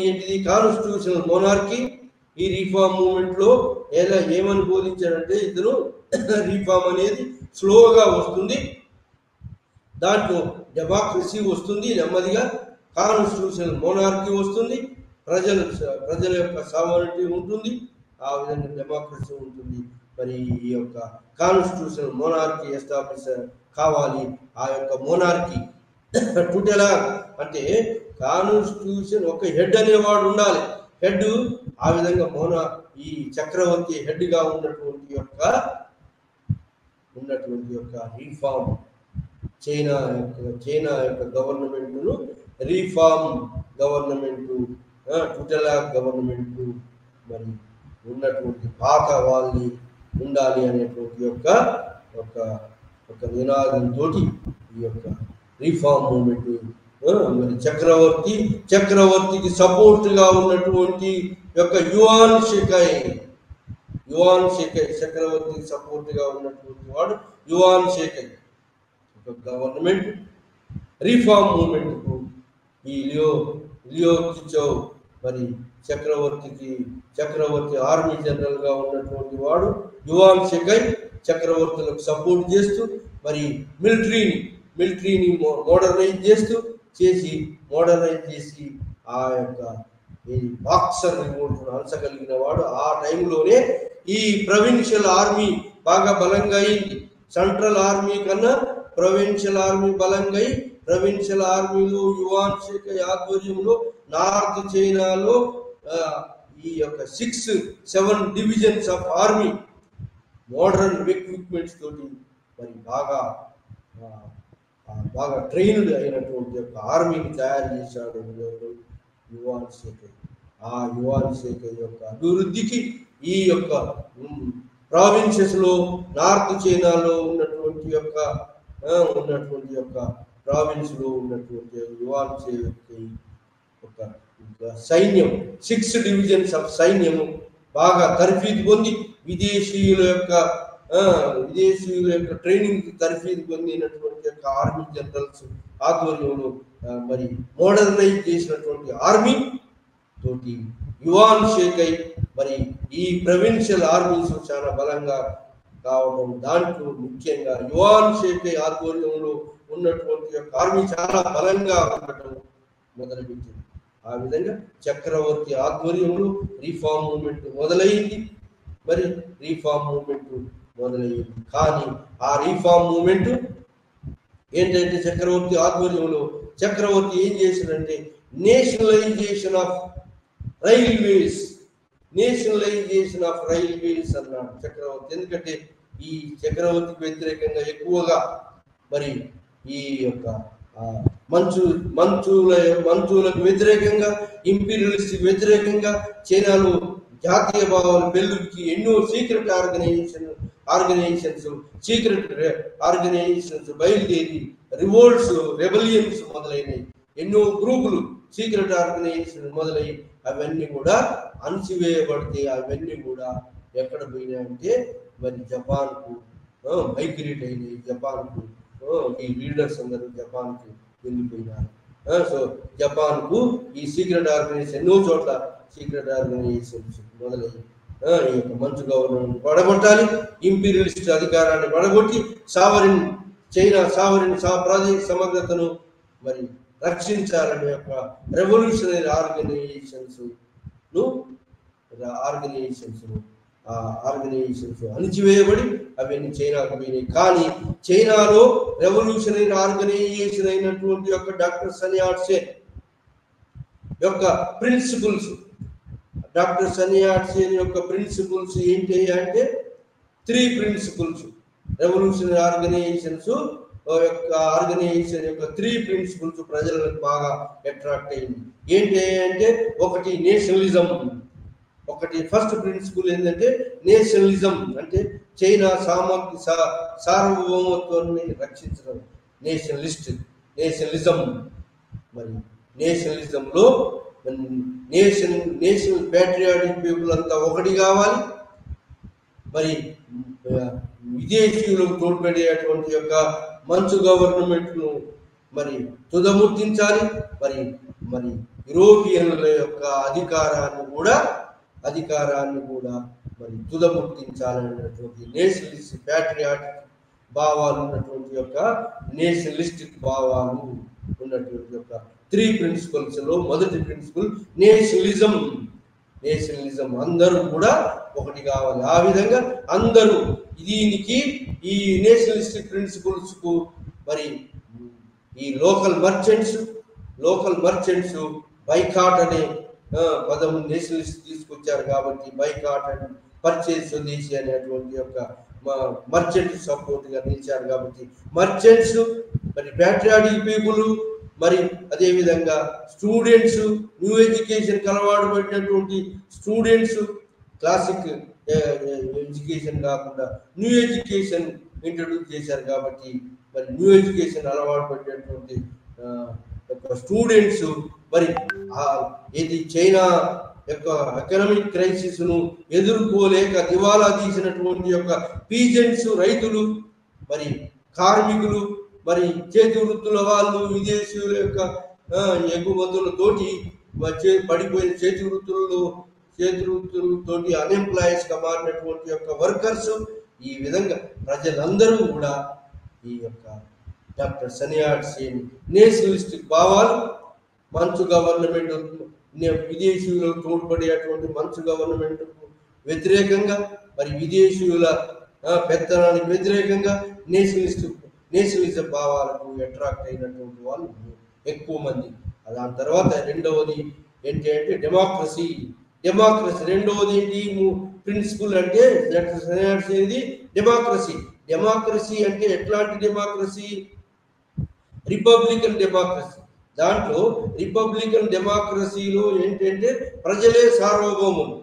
ఏంటిది? Constitutional monarchy. ఈ రీఫార్మ్ మూవ్మెంట్ లో ఏమని బోధించారంటే ఇతను రీఫార్మ్ అనేది స్లోగా వస్తుంది, దాంట్లో డెమోక్రసీ వస్తుంది, నెమ్మదిగా కాన్స్టిట్యూషనల్ మోనార్కీ వస్తుంది, ప్రజల యొక్క సావరిటీ ఉంటుంది, ఆ విధంగా డెమోక్రసీ ఉంటుంది. మరి ఈ యొక్క కాన్స్టిట్యూషనల్ మోనార్కీ ఎస్టాబ్లిష్ కావాలి. ఆ యొక్క మోనార్కీ టుటెలా అంటే కాన్స్టిట్యూషన్ ఒక హెడ్ అనేవాడు ఉండాలి. హెడ్ ఆ విధంగా ఈ చక్రవర్తి హెడ్ గా ఉన్నటువంటి యొక్క రీఫార్మ్ చైనా యొక్క గవర్నమెంట్ను రీఫార్మ్ గవర్నమెంట్, టుటెలా గవర్నమెంట్ మరి ఉన్నటువంటి పాత వాళ్ళని ఉండాలి అనేటువంటి ఒక నినాదంతో ఈ యొక్క రీఫార్మ్ మూవ్మెంట్ మరి చక్రవర్తికి సపోర్ట్ గా ఉన్నటువంటి యొక్క యువాన్ షెకై చక్రవర్తికి సపోర్ట్ గా ఉన్నటువంటి వాడు యువాన్ షెకై గవర్నమెంట్ రీఫార్మ్ మూవ్మెంట్ కు ఈ లియో కిచౌ మరి చక్రవర్తి ఆర్మీ జనరల్ గా ఉన్నటువంటి వాడు యువాన్ షెకై చక్రవర్తులకు సపోర్ట్ చేస్తూ మరి మిలిటరీని మోడర్నైజ్ చేసి ఆ యొక్క బాక్సర్ రివోల్ట్ అలసగలిగిన వాడు. ఆ టైంలోనే ఈ ప్రొవిన్షియల్ ఆర్మీ బాగా బలంగా అయింది. సెంట్రల్ ఆర్మీ కన్నా ప్రొవిన్షియల్ ఆర్మీ బలంగా ప్రొవిన్షియల్ ఆర్మీలు యువాన్ షేఖ్ ఆధ్వర్యంలో నార్త్ చైనాలో ఈ యొక్క 6-7 divisions of army modern equipments తోటి మరి బాగా ట్రైన్డ్ అయినటువంటి యొక్క ఆర్మీని తయారు చేశాడు యువాన్ షేఖ్. ఆ యువాన్ షేఖ్ యొక్క అభివృద్ధికి ఈ యొక్క ప్రావిన్సెస్లో నార్త్ చైనాలో ఉన్నటువంటి యొక్క ప్రావిన్స్లో ఉన్నటువంటి యువాన్ షేఖ్ ఒక సైన్యం 6 డివిజన్స్ ఆఫ్ సైన్యము బాగా తర్ఫీదు పొంది విదేశీయుల యొక్క ట్రైనింగ్ తర్ఫీదు పొందినటువంటి యొక్క ఆర్మీ జనరల్స్ ఆధ్వర్యంలో మరి మోడర్నైజ్ చేసినటువంటి ఆర్మీ తోటి యువాన్ షేఖ్ మరి ఈ ప్రొవిన్షియల్ ఆర్మీస్ చాలా బలంగా కావడం, దాంట్లో ముఖ్యంగా యువాన్ షేఖ్ ఆధ్వర్యంలో ఉన్నటువంటి యొక్క ఆర్మీ చాలా బలంగా ఉండటం మొదలుపెట్టింది. ఆ విధంగా చక్రవర్తి ఆధ్వర్యంలో రీఫార్మ్ మూవ్మెంట్ మొదలైంది. మరి రీఫార్మ్ మూవ్మెంట్ మొదలయ్యింది. కానీ ఆ రీఫార్మ్ మూవ్మెంట్ ఏంటంటే చక్రవర్తి ఆధ్వర్యంలో చక్రవర్తి ఏం చేశాడంటే నేషనలైజేషన్ ఆఫ్ రైల్వేస్ అన్నాడు చక్రవర్తి. ఎందుకంటే ఈ చక్రవర్తికి వ్యతిరేకంగా ఎక్కువగా మరి ఈ యొక్క మంచులకు వ్యతిరేకంగా ఇంపీరియలిస్ట్ వ్యతిరేకంగా చైనాలో జాతీయ భావాలు పెళ్ళుకి ఎన్నో సీక్రెట్ ఆర్గనైజేషన్స్ బయలుదేరి రివోల్ట్స్ రెబలియన్స్ మొదలైనవి, ఎన్నో గ్రూపులు సీక్రెట్ ఆర్గనైజేషన్ మొదలై అవన్నీ కూడా అణచివేయబడితే అవన్నీ కూడా ఎక్కడ పోయినాయంటే మరి జపాన్కు మైగ్రేట్ అయినాయి. జపాన్కు ఈ లీడర్స్ అందరూ జపాన్కు వెళ్ళిపోయినారు. సో జపాన్కు ఈ సీక్రెట్ ఆర్గనైజేషన్ ఎన్నో చోట్ల సీక్రెట్ ఆర్గనైజేషన్స్ మొదలయ్యి ఈ యొక్క మంచు గవర్నమెంట్ పడగొట్టాలి, ఇంపీరియలిస్ట్ అధికారాన్ని పడగొట్టి చైనా ప్రాదేశిక సమగ్రతను మరి రక్షించాలనే యొక్క రెవల్యూషనరీ ఆర్గనైజేషన్స్ అణిచివేయబడి అవన్నీ చైనాకు పోయినాయి. కానీ చైనాలో రెవల్యూషనరీ ఆర్గనైజేషన్ అయినటువంటి యొక్క డాక్టర్ సన్ యాట్ సే యొక్క ప్రిన్సిపల్స్ ఏంటి అంటే 3 ప్రిన్సిపల్స్. రెవల్యూషనరీ ఆర్గనైజేషన్ యొక్క 3 ప్రిన్సిపల్స్ ప్రజలకు బాగా అట్రాక్ట్ అయింది. ఏంటి అంటే ఒకటి నేషనలిజం. ఫస్ట్ ప్రిన్సిపల్ ఏంటంటే నేషనలిజం, అంటే చైనా సార్వభౌమత్వాన్ని రక్షించడం నేషనలిజం. మరి నేషనలిజంలో నేషనల్ ప్యాట్రియాటిక్ పీపుల్ అంతా ఒకటి కావాలి. మరి విదేశీయులకు తోడ్పడేటువంటి యొక్క మంచు గవర్నమెంట్ ను మరి తుదముట్టించాలి. మరి యూరోపియన్ల యొక్క అధికారాన్ని కూడా మరి తుదముట్టించాలనేటువంటి నేషనలిస్ట్ ప్యాట్రియాటిక్ భావాలు ఉన్నటువంటి యొక్క నేషనలిస్టిక్ భావాలు ఉన్నటువంటి యొక్క 3 ప్రిన్సిపల్స్ లో మొదటి ప్రిన్సిపల్ నేషనలిజం. అందరూ కూడా ఒకటి కావాలి. ఆ విధంగా అందరూ దీనికి ఈ నేషనలిస్టిక్ ప్రిన్సిపల్స్ కు మరి ఈ లోకల్ మర్చెంట్స్ బైకాట్ అనే పదం నేషనలిస్ట్ తీసుకొచ్చారు కాబట్టి బైకాట్ అండ్ పర్చేజ్ స్వదేశీ అనేటువంటి యొక్క మర్చెంట్ సపోర్ట్ గా నిలిచారు కాబట్టి మర్చెంట్స్, మరి ప్యాట్రియాటిక్ పీపుల్, మరి అదే విధంగా స్టూడెంట్స్, న్యూ ఎడ్యుకేషన్ అలవాటు పడినటువంటి స్టూడెంట్స్, క్లాసిక్ ఎడ్యుకేషన్ కాకుండా న్యూ ఎడ్యుకేషన్ ఇంట్రడ్యూస్ చేశారు కాబట్టి మరి న్యూ ఎడ్యుకేషన్ అలవాటు పడినటువంటి స్టూడెంట్స్, మరి ఇది చైనా యొక్క ఎకనామిక్ క్రైసిస్ ను ఎదుర్కోలేక దివాలా తీసినటువంటి యొక్క పీజెంట్స్, రైతులు, మరి కార్మికులు, మరి చేతి వృత్తుల వాళ్ళు, విదేశీయుల యొక్క ఎగుమతులతోటి పడిపోయిన చేతి వృత్తులతోటి అన్ఎంప్లాయీస్ గా మారినటువంటి యొక్క వర్కర్స్, ఈ విధంగా ప్రజలందరూ కూడా ఈ యొక్క doctor Sun Yat Sen nationalistic భావాలు, మంచు గవర్నమెంట్ విదేశీయులకు తోడ్పడేటువంటి మంచు గవర్నమెంట్ వ్యతిరేకంగా, మరి విదేశీయుల పెత్తనానికి వ్యతిరేకంగా నేషనలిస్ట్ నేషనలిజం భావాలకు అట్రాక్ట్ అయినటువంటి వాళ్ళు ఎక్కువ మంది. దాని తర్వాత రెండవది ఏంటి అంటే డెమోక్రసీ. రెండవది ఏంటి ప్రిన్సిపల్ అంటే డెమోక్రసీ. డెమోక్రసీ అంటే ఎట్లాంటి డెమోక్రసీ? Republican democracy. దాంట్లో రిపబ్లికన్ డెమోక్రసీలో ఏంటంటే ప్రజలే సార్వభౌములు.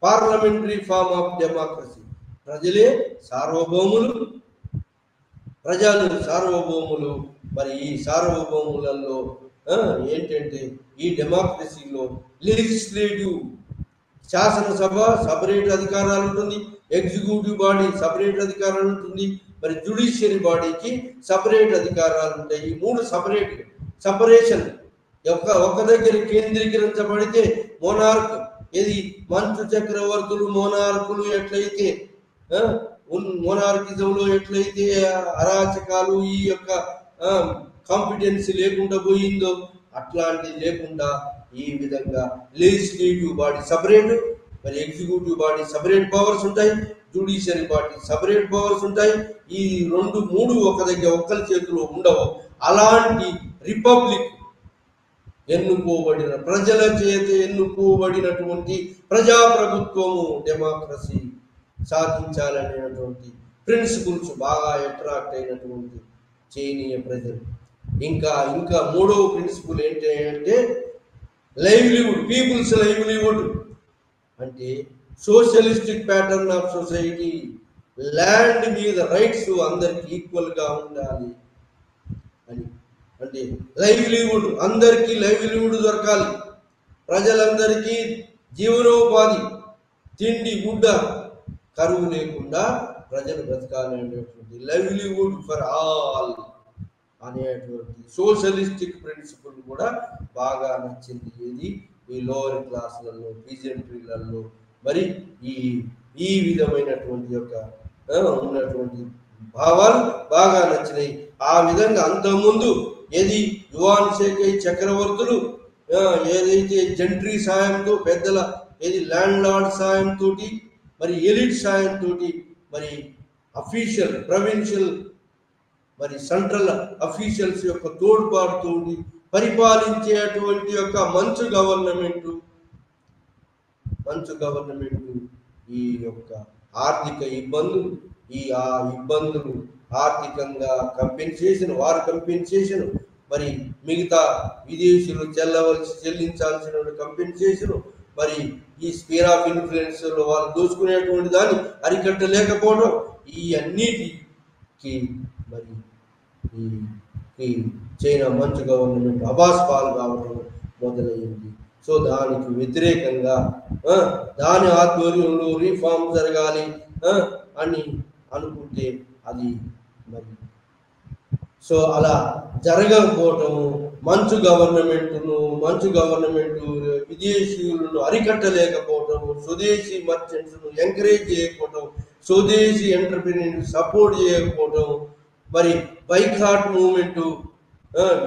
Parliamentary form of democracy. ప్రజలే సార్వభౌములు, ప్రజలు సార్వభౌములు. మరి ఈ సార్వభౌములలో ఏంటంటే ఈ డెమోక్రసీలో లెజిస్లేటివ్ శాసనసభ సపరేట్ అధికారాలు ఉంటుంది, ఎగ్జిక్యూటివ్ బాడీ సపరేట్ అధికారాలు ఉంటుంది, మరి జ్యుడిషియరీ బాడీకి సపరేట్ అధికారాలు ఉంటాయి. ఈ మూడు సపరేషన్ ఒక దగ్గర కేంద్రీకరించబడితే మోనార్క్ ఏది మంచు చక్రవర్తులు మోనార్కులు ఎట్లయితే మోనార్కిజంలో ఎట్లయితే అరాచకాలు ఈ యొక్క కాంపిటెన్సీ లేకుండా పోయిందో అట్లాంటిది లేకుండా ఈ విధంగా లెజిస్లేటివ్ బాడీ సపరేట్, మరి ఎగ్జిక్యూటివ్ బాడీ సపరేట్ పవర్స్ ఉంటాయి, జ్యుడిషియరీ బాడీ సపరేట్ పవర్స్ ఉంటాయి. ఈ మూడు ఒక దగ్గర ఒక్కరి చేతిలో ఉండవు. అలాంటి రిపబ్లిక్ ఎన్నుకోబడిన ప్రజల చేత ఎన్నుకోబడినటువంటి ప్రజాప్రభుత్వము డెమోక్రసీ సాధించాలనేటువంటి ప్రిన్సిపుల్స్ బాగా అట్రాక్ట్ అయినటువంటి చైనీయ ప్రజలు. ఇంకా మూడవ ప్రిన్సిపుల్ ఏంటి అంటే లైవ్లీవుడ్, పీపుల్స్ లైవ్లీవుడ్ అంటే socialistic pattern of society. Land మీద రైట్స్ అందరికి ఈక్వల్ గా ఉండాలి అని. అంటే లైవ్లీవుడ్, అందరికీ లైవ్లీవుడ్ దొరకాలి, ప్రజలందరికీ జీవనోపాధి, తిండి గుడ్డ కరువు లేకుండా ప్రజలు బ్రతకాలి అనేటువంటి లైవ్లీవుడ్ ఫర్ ఆల్ అనేటువంటి సోషలిస్టిక్ ప్రిన్సిపల్ కూడా బాగా నచ్చింది. ఇది ఈ లోవర్ క్లాసులలో, పీజెంట్రీలలో మరి ఈ విధమైనటువంటి యొక్క ఉన్నటువంటి భావాలు బాగా నచ్చినాయి. ఆ విధంగా అంతకుముందు ఏది యువాన్ షేకై చక్రవర్తులు ఏదైతే జంట్రీ సాయంతో పెద్దల ఏది ల్యాండ్ లార్డ్ సాయంతో మరి ఎలిట్ సాయంతో మరి అఫీషియల్ ప్రావిన్షియల్ మరి సెంట్రల్ అఫీషియల్స్ యొక్క తోడ్పాటుతో పరిపాలించేటువంటి యొక్క మంచు గవర్నమెంట్ ఈ యొక్క ఆర్థిక ఇబ్బందులు ఆర్థికంగా వార్ కంపెన్సేషన్ మరి మిగతా విదేశీయులు చెల్లించాల్సిన కంపెన్సేషన్ మరి ఈ స్పియర్ ఆఫ్ ఇన్ఫ్లుయెన్స్ లో వాళ్ళు దోచుకునేటువంటి దాన్ని అరికట్టలేకపోవడం, ఈ అన్నిటికి మరి ఈ చైనా మంచు గవర్నమెంట్ అబాస్పాలు కావడం మొదలైంది. సో దానికి వ్యతిరేకంగా దాని ఆధ్వర్యంలో రిఫార్మ్ జరగాలి అని అనుకుంటే అది మరి సో అలా జరగకపోవటము, మంచు గవర్నమెంట్ విదేశీయులను అరికట్టలేకపోవటము, స్వదేశీ మర్చెంట్స్ను ఎంకరేజ్ చేయకపోవటం, స్వదేశీ ఎంటర్ప్రీనర్స్ సపోర్ట్ చేయకపోవటం, మరి బైకాట్ మూవ్మెంట్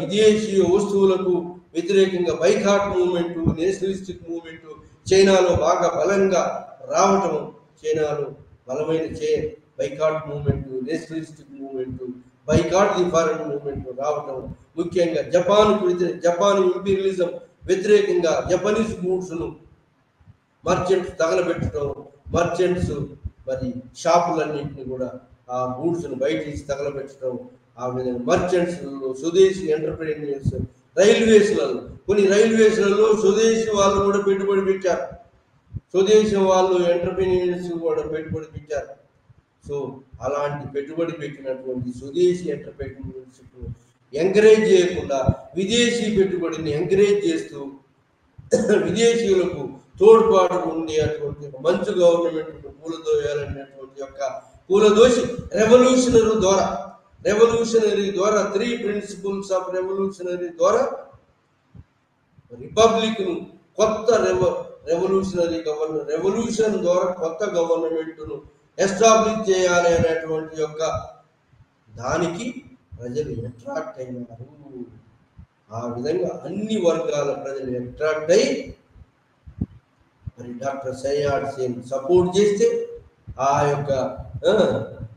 విదేశీ వస్తువులకు వ్యతిరేకంగా బైకాట్ మూవ్మెంట్, నేషనలిస్టిక్ మూవ్మెంట్ చైనాలో బాగా బలంగా రావటం, చైనాలో బలమైన boycott movement, nationalistic movement, boycott the foreign movement రావటం, ముఖ్యంగా జపాన్ ఇంపీరియలిజం వ్యతిరేకంగా జపనీస్ గూడ్స్ను మర్చెంట్స్ తగలబెట్టడం, మర్చెంట్స్ మరి షాపులన్నింటినీ కూడా ఆ గూడ్స్ను బయట తీసి తగలబెట్టడం, ఆ విధంగా మర్చెంట్స్ స్వదేశీ ఎంటర్ప్రీనియర్స్ కొన్ని రైల్వేస్లలో స్వదేశీ వాళ్ళు కూడా పెట్టుబడి పెట్టారు, స్వదేశీ వాళ్ళు ఎంటర్ప్రీనియర్స్ కూడా పెట్టుబడి పెట్టారు. సో అలాంటి పెట్టుబడి పెట్టినటువంటి స్వదేశీ ఎంటర్ప్రీనర్షిప్ ఎంకరేజ్ చేయకుండా విదేశీ పెట్టుబడిని ఎంకరేజ్ చేస్తూ విదేశీయులకు తోడ్పాటు ఉండేటువంటి మంచు గవర్నమెంట్ కూలదోయాలనేటువంటి యొక్క కూలదోసి రెవల్యూషనరీ ద్వారా 3 ప్రిన్సిపల్స్ ఆఫ్ రెవల్యూషనరీ ద్వారా రిపబ్లిక్ ను కొత్త రెవల్యూషన్ ద్వారా కొత్త గవర్నమెంట్ ను ఎస్టాబ్లిష్ చేయాలి అనేటువంటి యొక్క దానికి ప్రజలు అట్రాక్ట్ అయినారు. ఆ విధంగా అన్ని వర్గాల ప్రజలు అట్రాక్ట్ అయి మరి డాక్టర్ సయ్యాడ్ సేన్ సపోర్ట్ చేస్తే ఆ యొక్క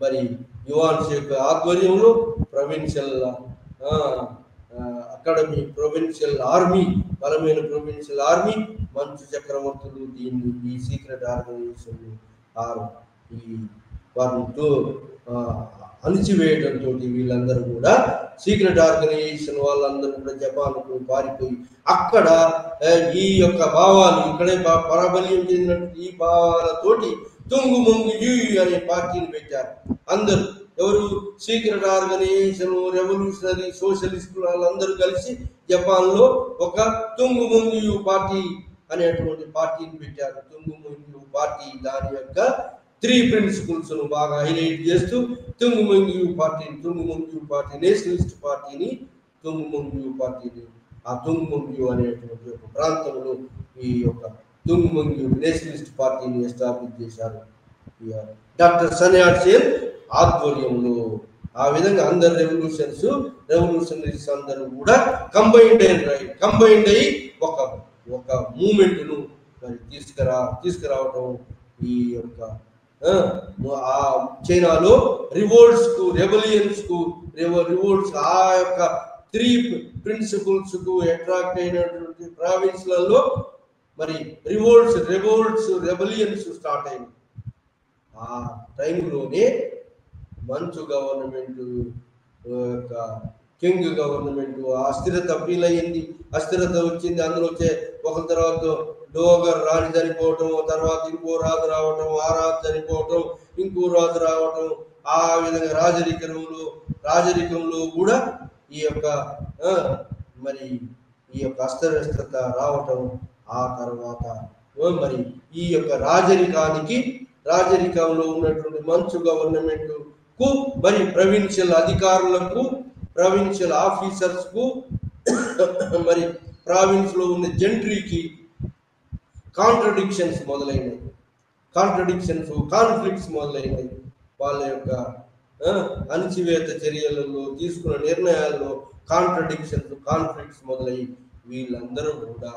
మరి యువాన్ షేక్ ఆధ్వర్యంలో ప్రొవిన్షియల్ అకాడమీ, ప్రొవిన్షియల్ ఆర్మీ, బలమైన ప్రొవిన్షియల్ ఆర్మీ, మంచు చక్రవర్తులు దీన్ని ఈ సీక్రెట్ ఆర్గనైజేషన్ ఈ వారితో అణిచివేయడంతో వీళ్ళందరూ కూడా సీక్రెట్ ఆర్గనైజేషన్ వాళ్ళందరూ కూడా జపాన్కు పారిపోయి అక్కడ ఈ యొక్క భావాలు ఇక్కడే పరాబల్యం చెందినట్టు ఈ భావాలతోటి తుంగు ముంగు యూ అనే పార్టీని పెట్టారు. అందరూ ఎవరు సీక్రెట్ ఆర్గనైజేషన్, రెవల్యూషనరీ సోషలిస్టులు వాళ్ళందరూ కలిసి జపాన్లో ఒక తుంగు ముంగు యూ పార్టీ అనేటువంటి పార్టీని పెట్టారు. తుంగు ముంగు యూ పార్టీ దాని యొక్క 3 ప్రిన్సిపల్స్ బాగా హైలైట్ చేస్తూ తుంగు ముంగు యూ పార్టీ నేషనలిస్ట్ పార్టీని ఆ తుంగు ముంగు యూ అనేటువంటి ఒక ప్రాంతంలో ఈ యొక్క తుంగు ముంగు యూ నేషనలిస్ట్ పార్టీని ఎస్టాబ్లిష్ చేశారు డాక్టర్ సన్యాట్సేన్ ఆధ్వర్యంలో. ఆ విధంగా అందరు రెవల్యూషనరీస్ అందరూ కూడా కంబైన్డ్ అయ్యి ఒక మూమెంట్ను మరి తీసుకురావటం ఈ యొక్క చైనాలో రివోల్ట్స్ ఆ యొక్క 3 ప్రిన్సిపల్స్ కు అట్రాక్ట్ అయినటువంటి ప్రావిన్స్లలో మరి రెబలియన్స్ స్టార్ట్ అయింది. ఆ టైంలోనే మంచు గవర్నమెంట్ యొక్క కింగ్ గవర్నమెంట్ అస్థిరత ఫీల్ అయ్యింది, అస్థిరత వచ్చింది. అందులో వచ్చే ఒక తర్వాత డోగర్ రాజు చనిపోవటం, తర్వాత ఇంకో రాజు రావటం, ఆ రాజు చనిపోవటం, ఇంకో రాజు రావటం, ఆ విధంగా రాజరికంలో కూడా ఈ యొక్క మరి ఈ యొక్క అస్తవ్యస్తత రావటం. ఆ తర్వాత మరి ఈ యొక్క రాజరికంలో ఉన్నటువంటి మంచు గవర్నమెంట్ కు మరి ప్రొవిన్షియల్ అధికారులకు, ప్రొవిన్షియల్ ఆఫీసర్స్ కు, మరి ప్రావిన్స్ లో ఉన్న జెంట్రీకి కాంట్రడిక్షన్స్ కాన్ఫ్లిక్ట్స్ మొదలైనవి. వాళ్ళ యొక్క అణచివేత చర్యలలో తీసుకున్న నిర్ణయాల్లో కాన్ఫ్లిక్ట్స్ మొదలై వీళ్ళందరూ కూడా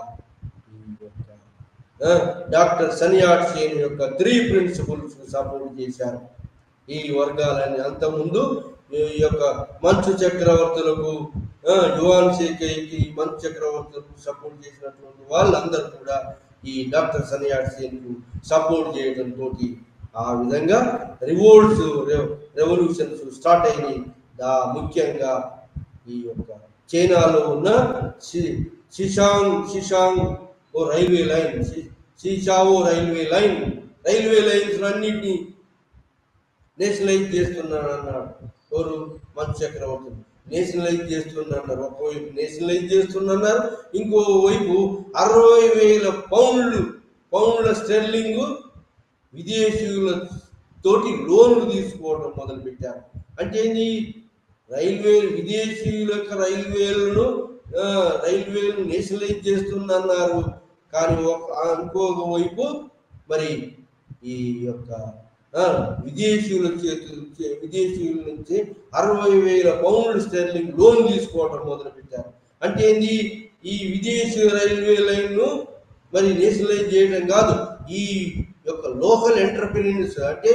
డాక్టర్ సన్యాట్సేన్ యొక్క 3 ప్రిన్సిపల్స్ సపోర్ట్ చేశారు. ఈ వర్గాలని అంతకుముందు ఈ యొక్క మంచు చక్రవర్తులకు, యువాన్ షేక్కి మంచు చక్రవర్తులకు సపోర్ట్ చేసినటువంటి వాళ్ళందరూ కూడా ఈ డాక్టర్ సన్యాట్సేన్ కు సపోర్ట్ చేయడంతో ఆ విధంగా రెవల్యూషన్స్ స్టార్ట్ అయినాయి. ముఖ్యంగా ఈ యొక్క చైనాలో ఉన్న షిషావో రైల్వే లైన్స్ అన్నింటినీ నేషనలైజ్ చేస్తున్నాడు అన్నాడు. ఎవరు? మంచు చక్రవర్తులు నేషనలైజ్ చేస్తున్నారు. ఒకవైపు నేషనలైజ్ చేస్తున్నారు, ఇంకో వైపు 60,000 పౌండ్ల స్టెర్లింగ్ విదేశీయుల తోటి లోన్లు తీసుకోవడం మొదలు పెట్టారు. అంటే ఏంది? విదేశీయుల యొక్క రైల్వేలను నేషనలైజ్ చేస్తున్నారు. కానీ ఇంకొక వైపు మరి ఈ యొక్క విదేశీయుల నుంచి 60,000 పౌండ్ల స్టెర్లింగ్ లోన్ తీసుకోవడం మొదలు పెట్టారు. అంటే ఏంది? ఈ విదేశీ రైల్వే లైన్ను మరి నేషనలైజ్ చేయడం కాదు, ఈ యొక్క లోకల్ ఎంటర్ప్రెన్యూర్స్ అంటే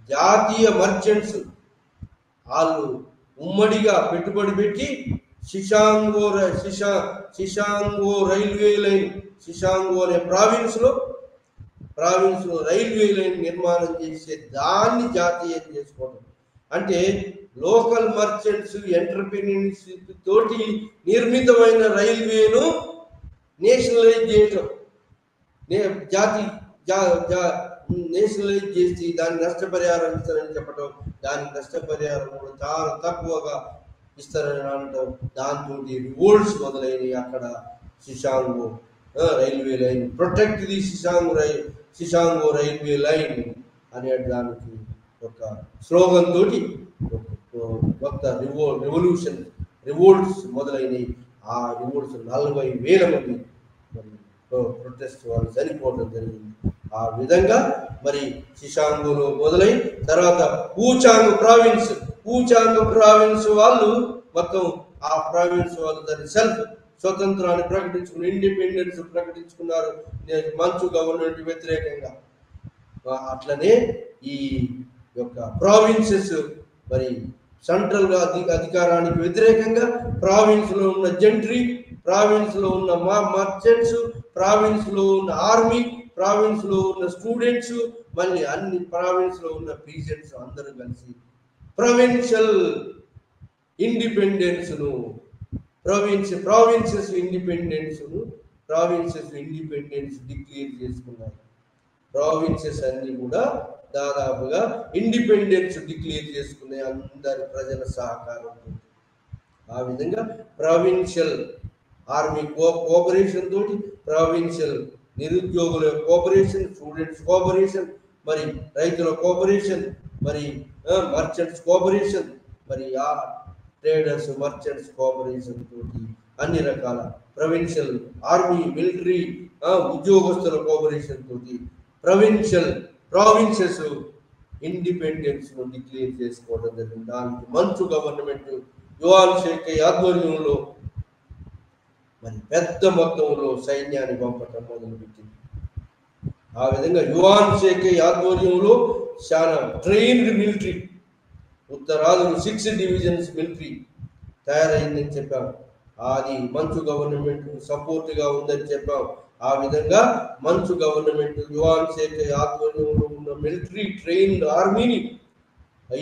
జాతీయ మర్చెంట్స్ వాళ్ళు ఉమ్మడిగా పెట్టుబడి పెట్టి షిషాంగో రైల్వే లైన్, షిషాంగో అనే ప్రావిన్స్ లో రైల్వే లైన్ నిర్మాణం చేసే దాన్ని జాతీయం చేసుకోవడం. అంటే లోకల్ మర్చెంట్స్ ఎంటర్ప్రెన్యూర్షిప్ తోటి నిర్మితమైన రైల్వేను నేషనలైజ్ చేయటం, నేషనలైజ్ చేసి దాని నష్టపరిహారం ఇస్తారని చెప్పడం, దాని నష్టపరిహారం కూడా చాలా తక్కువగా ఇస్తారని అనటం, దాంతో రివోల్ట్స్ మొదలైనవి. అక్కడ షిషాంగో రైల్వే లైన్, ప్రొటెక్ట్ ది షిషాంగో రైల్వే లైన్ అనే దానికి ఒక స్లోగన్ తోటి కొత్త రివోల్ట్స్ మొదలైనవి. ఆ రివోల్ట్స్ 40,000 మంది ప్రొటెస్ట్ వాళ్ళు చనిపోవడం జరిగింది. ఆ విధంగా మరి షిషాంగోలో మొదలై తర్వాత ఊచాంగ్ ప్రావిన్స్ వాళ్ళు మొత్తం ఆ ప్రావిన్స్ వాళ్ళు దాని స్వతంత్రాన్ని ప్రకటించుకుని ఇండిపెండెన్స్ ప్రకటించుకున్నారు మంచు గవర్నమెంట్ వ్యతిరేకంగా. అట్లనే ఈ యొక్క ప్రావిన్సెస్ మరి సెంట్రల్ అధికారానికి వ్యతిరేకంగా ప్రావిన్స్లో ఉన్న జెంట్రీ, ప్రావిన్స్లో ఉన్న మర్చెంట్స్, ప్రావిన్స్లో ఉన్న ఆర్మీ, ప్రావిన్స్లో ఉన్న స్టూడెంట్స్, మళ్ళీ అన్ని ప్రావిన్స్లో ఉన్న పీజెంట్స్ అందరూ కలిసి ప్రొవిన్షియల్ ఇండిపెండెన్స్ను ప్రావిన్సెస్ ఇండిపెండెన్స్ డిక్లేర్ చేసుకున్నారు. ప్రావిన్సెస్ అన్ని కూడా దాదాపుగా ఇండిపెండెన్స్ డిక్లేర్ చేసుకునే అందరి ప్రజల సహకారంతో. ఆ విధంగా ప్రావిన్షియల్ ఆర్మీ కోఆపరేషన్ తోటి, ప్రావిన్షియల్ నిరుద్యోగుల కోఆపరేషన్, స్టూడెంట్స్ కోఆపరేషన్, మరి రైతుల కోఆపరేషన్, మరి మర్చెంట్స్ కోఆపరేషన్, మరి ఆ ట్రేడర్స్ మర్చెంట్స్ కోఆపరేషన్ తోటి అన్ని రకాల ప్రొవిన్షియల్ ఆర్మీ, మిలిటరీ, ఉద్యోగస్తుల కోఆపరేషన్ తోటి ప్రావిన్సెస్ ఇండిపెండెన్స్ డిక్లేర్ చేసుకోవడం జరిగింది. దానికి మంచు గవర్నమెంట్ యువాన్ షేక్ ఆధ్వర్యంలో మరి పెద్ద మొత్తంలో సైన్యాన్ని పంపటం మొదలుపెట్టింది. ఆ విధంగా యువాన్ షేక్ ఆధ్వర్యంలో చాలా ట్రైన్డ్ మిలిటరీ, ఉత్తరాదులు 6 డివిజన్స్ మిలిటరీ తయారైందని చెప్పాం. అది మంచు గవర్నమెంట్ సపోర్ట్గా ఉందని చెప్పాం. ఆ విధంగా మంచు గవర్నమెంట్ యువాన్ షేక్ ఆధ్వర్యంలో ఉన్న మిలిటరీ ట్రైన్డ్ ఆర్మీని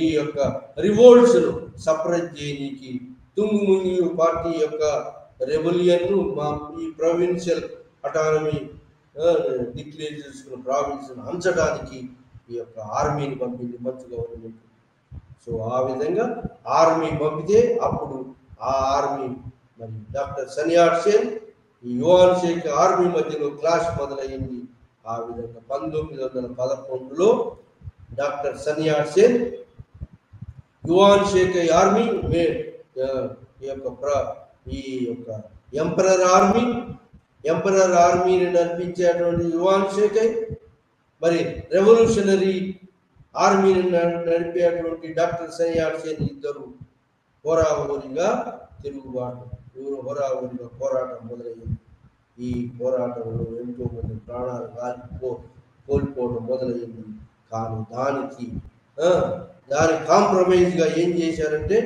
ఈ యొక్క రివోల్ట్స్ సప్రెస్ చేయడానికి, తుంగుముంగి పార్టీ యొక్క రెబలియన్ను ఈ ప్రొవిన్షియల్ అటానమీ డిక్లేర్ చేసుకున్న ప్రావిన్స్ అంచడానికి ఈ యొక్క ఆర్మీని పంపింది మంచు గవర్నమెంట్. సో ఆ విధంగా ఆర్మీ పంపితే అప్పుడు ఆ ఆర్మీ మరి డాక్టర్ సన్యాట్ సేన్ ఈ యువాన్ షేక్ ఆర్మీ మధ్యలో క్లాష్ మొదలైంది. ఆ విధంగా 1911లో doctor Sun Yat Sen Yuan Shikai army ఈ యొక్క ఎంపరర్ ఆర్మీని నడిపించేటువంటి యువాన్ షేక్, మరి రెవల్యూషనరీ ఆర్మీని నడిపేటువంటి డాక్టర్ సన్యాట్ సేన్ ఇద్దరు హోరాహోరీగా పోరాటం మొదలయ్యింది. ఈ పోరాటంలో ఎంతో మంది ప్రాణాలు కోల్పోవడం మొదలయ్యింది. కానీ దాని కాంప్రమైజ్గా ఏం చేశారంటే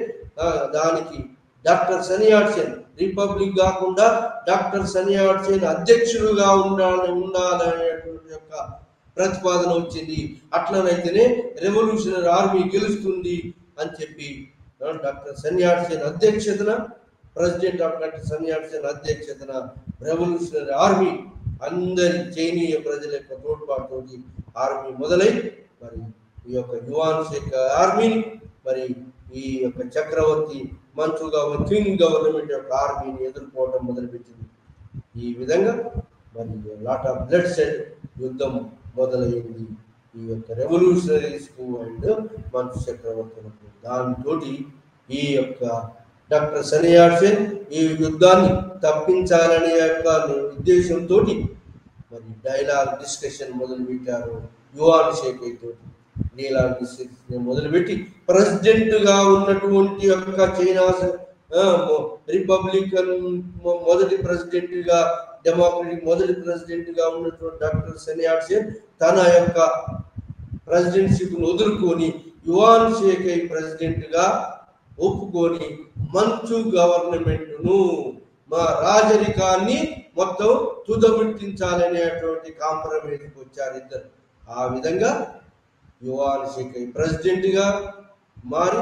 దానికి డాక్టర్ సన్యాట్ సేన్ రిపబ్లిక్ కాకుండా డాక్టర్ సన్యాట్ సేన్ అధ్యక్షులుగా ఉండాలనేటువంటి యొక్క ప్రతిపాదన వచ్చింది. అట్లనైతేనే రెవల్యూషనరీ ఆర్మీ గెలుస్తుంది అని చెప్పి డాక్టర్ సన్యాట్ సేన్ అధ్యక్షతన, president of doctor Sun Yat Sen అధ్యక్షతన రెవల్యూషనరీ ఆర్మీ అందరి చైనీయ ప్రజల యొక్క తోడ్పాటుతో ఆర్మీ మొదలై మరి ఈ యొక్క యువాన్ షేక్ ఆర్మీని మరి ఈ యొక్క చక్రవర్తి క్వీన్ గవర్నమెంట్ యొక్క ఆర్మీని ఎదుర్కోవడం మొదలుపెట్టింది. ఈ విధంగా మరి లాట్ ఆఫ్ బ్లడ్ షెడ్ యుద్ధం మొదలైంది ఈ యొక్క రెవల్యూషనరీస్కు అండ్ మంచు చక్రవర్తులకు. దానితో ఈ యొక్క డాక్టర్ సన్యాట్ సేన్ ఈ యుద్ధాన్ని తప్పించాలనే యొక్క ఉద్దేశంతో మరి డైలాగ్ డిస్కషన్ మొదలుపెట్టారు. యువాన్ షేక్ తోటి డైలాగ్ డిస్కషన్ మొదలుపెట్టి ప్రెసిడెంట్గా ఉన్నటువంటి యొక్క చైనా రిపబ్లికన్ మొదటి ప్రెసిడెంట్గా, డెమోక్రటిక్ మొదటి ప్రెసిడెంట్గా ఉన్నటువంటి డాక్టర్ సన్యాట్ సేన్ తన యొక్క ప్రెసిడెన్షిప్ను వదులుకొని యువాన్ షేక్ ప్రెసిడెంట్గా ఒప్పుకొని మంచు గవర్నమెంట్ను మా రాజరికాన్ని మొత్తం తుదముట్టించాలనేటువంటి కాంప్రమైజ్కి వచ్చారు ఇద్దరు. ఆ విధంగా యువాన్ షేక్ ప్రెసిడెంట్గా మారి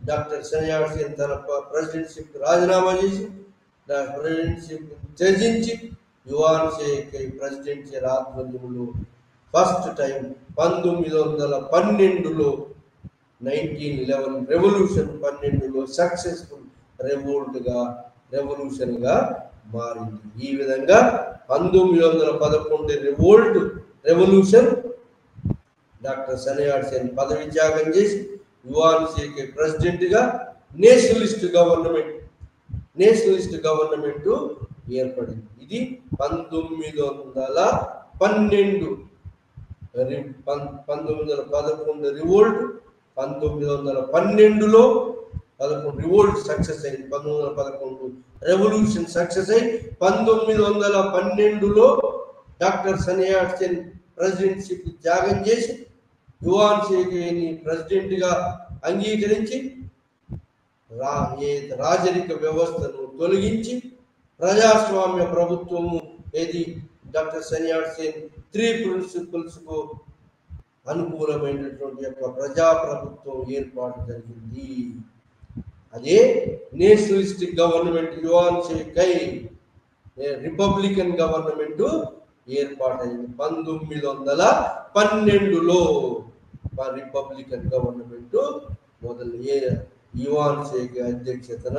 డాక్టర్ సన్యాట్ సేన్ తన ప్రెసిడెన్షిప్ రాజీనామా చేసి ప్రెసిడెన్షిప్ త్యజించి యువాన్ షేక్ ప్రెసిడెంట్ ఆధ్వర్యంలో ఫస్ట్ టైం 1912లో 1911 రెవల్యూషన్ 12లో సక్సెస్ఫుల్ రెవల్యూషన్గా మారింది. ఈ విధంగా 1911 రెవల్యూషన్ డాక్టర్ సన్యాట్ సేన్ పదవి త్యాగం చేసి యువాన్ షేక్ ప్రెసిడెంట్గా నేషనలిస్ట్ గవర్నమెంట్ ఏర్పడింది. ఇది 1912 రివోల్ట్ 1912లో 11 రివోల్ట్ సక్సెస్ అయింది. 1911 రెవల్యూషన్ సక్సెస్ అయి 1912లో డాక్టర్ సన్యాట్ సేన్ ప్రెసిడెన్షిప్ త్యాగం చేసి యువాన్ షేఖ్ని ప్రెసిడెంట్గా అంగీకరించి రాజరిక వ్యవస్థను తొలగించి ప్రజాస్వామ్య ప్రభుత్వము ఏది డాక్టర్ సన్యాట్ సేన్ 3 ప్రిన్సిపల్స్కు అనుకూలమైనటువంటి యొక్క ప్రజాప్రభుత్వం ఏర్పాటు జరిగింది. అదే nationalistic government Yuan Shikai republican government ఏర్పాటైంది. 1912లో రిపబ్లికన్ గవర్నమెంట్ మొదలు యువాన్ షేఖ్ అధ్యక్షతన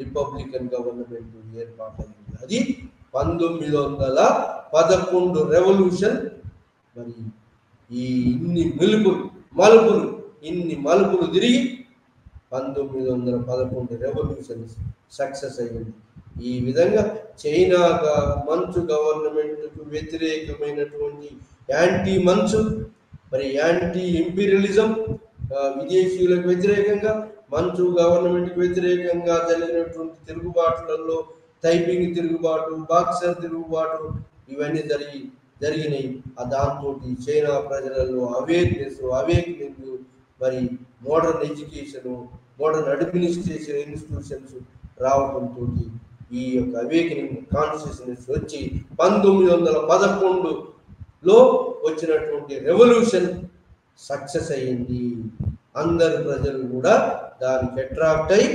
రిపబ్లికన్ గవర్నమెంట్ ఏర్పాటైంది. అది 1911 రెవల్యూషన్. మరి ఈ ఇన్ని మలుపులు తిరిగి 1911 రెవల్యూషన్ సక్సెస్ అయ్యింది. ఈ విధంగా చైనాగా మంచు గవర్నమెంట్కు వ్యతిరేకమైనటువంటి యాంటీ మంచు, మరి యాంటీ ఇంపీరియలిజం, విదేశీయులకు వ్యతిరేకంగా మంచు గవర్నమెంట్కి వ్యతిరేకంగా జరిగినటువంటి తిరుగుబాట్లలో టైపింగ్ తిరుగుబాటు, బాక్సర్ తిరుగుబాటు ఇవన్నీ జరిగినాయి. దాంతో చైనా ప్రజలలో అవేక్నింగ్, మరి modern education, modern administration institutions రావడంతో ఈ యొక్క అవేకనింగ్ కాన్షియస్నెస్ వచ్చి 1911లో వచ్చినటువంటి రెవల్యూషన్ సక్సెస్ అయ్యింది. అందరు ప్రజలు కూడా దానికి అట్రాక్ట్ అయ్యి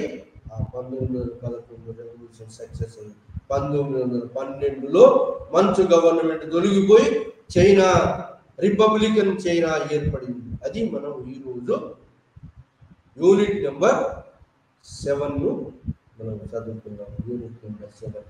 ఆ 1911 రెవల్యూషన్ సక్సెస్ అయ్యింది. 1912లో మంచు గవర్నమెంట్ తొలగిపోయి చైనా రిపబ్లికన్ చైనా ఏర్పడింది. అది మనం ఈరోజు యూనిట్ నెంబర్ 7 మనం చదువుకున్నాం. Unit number 7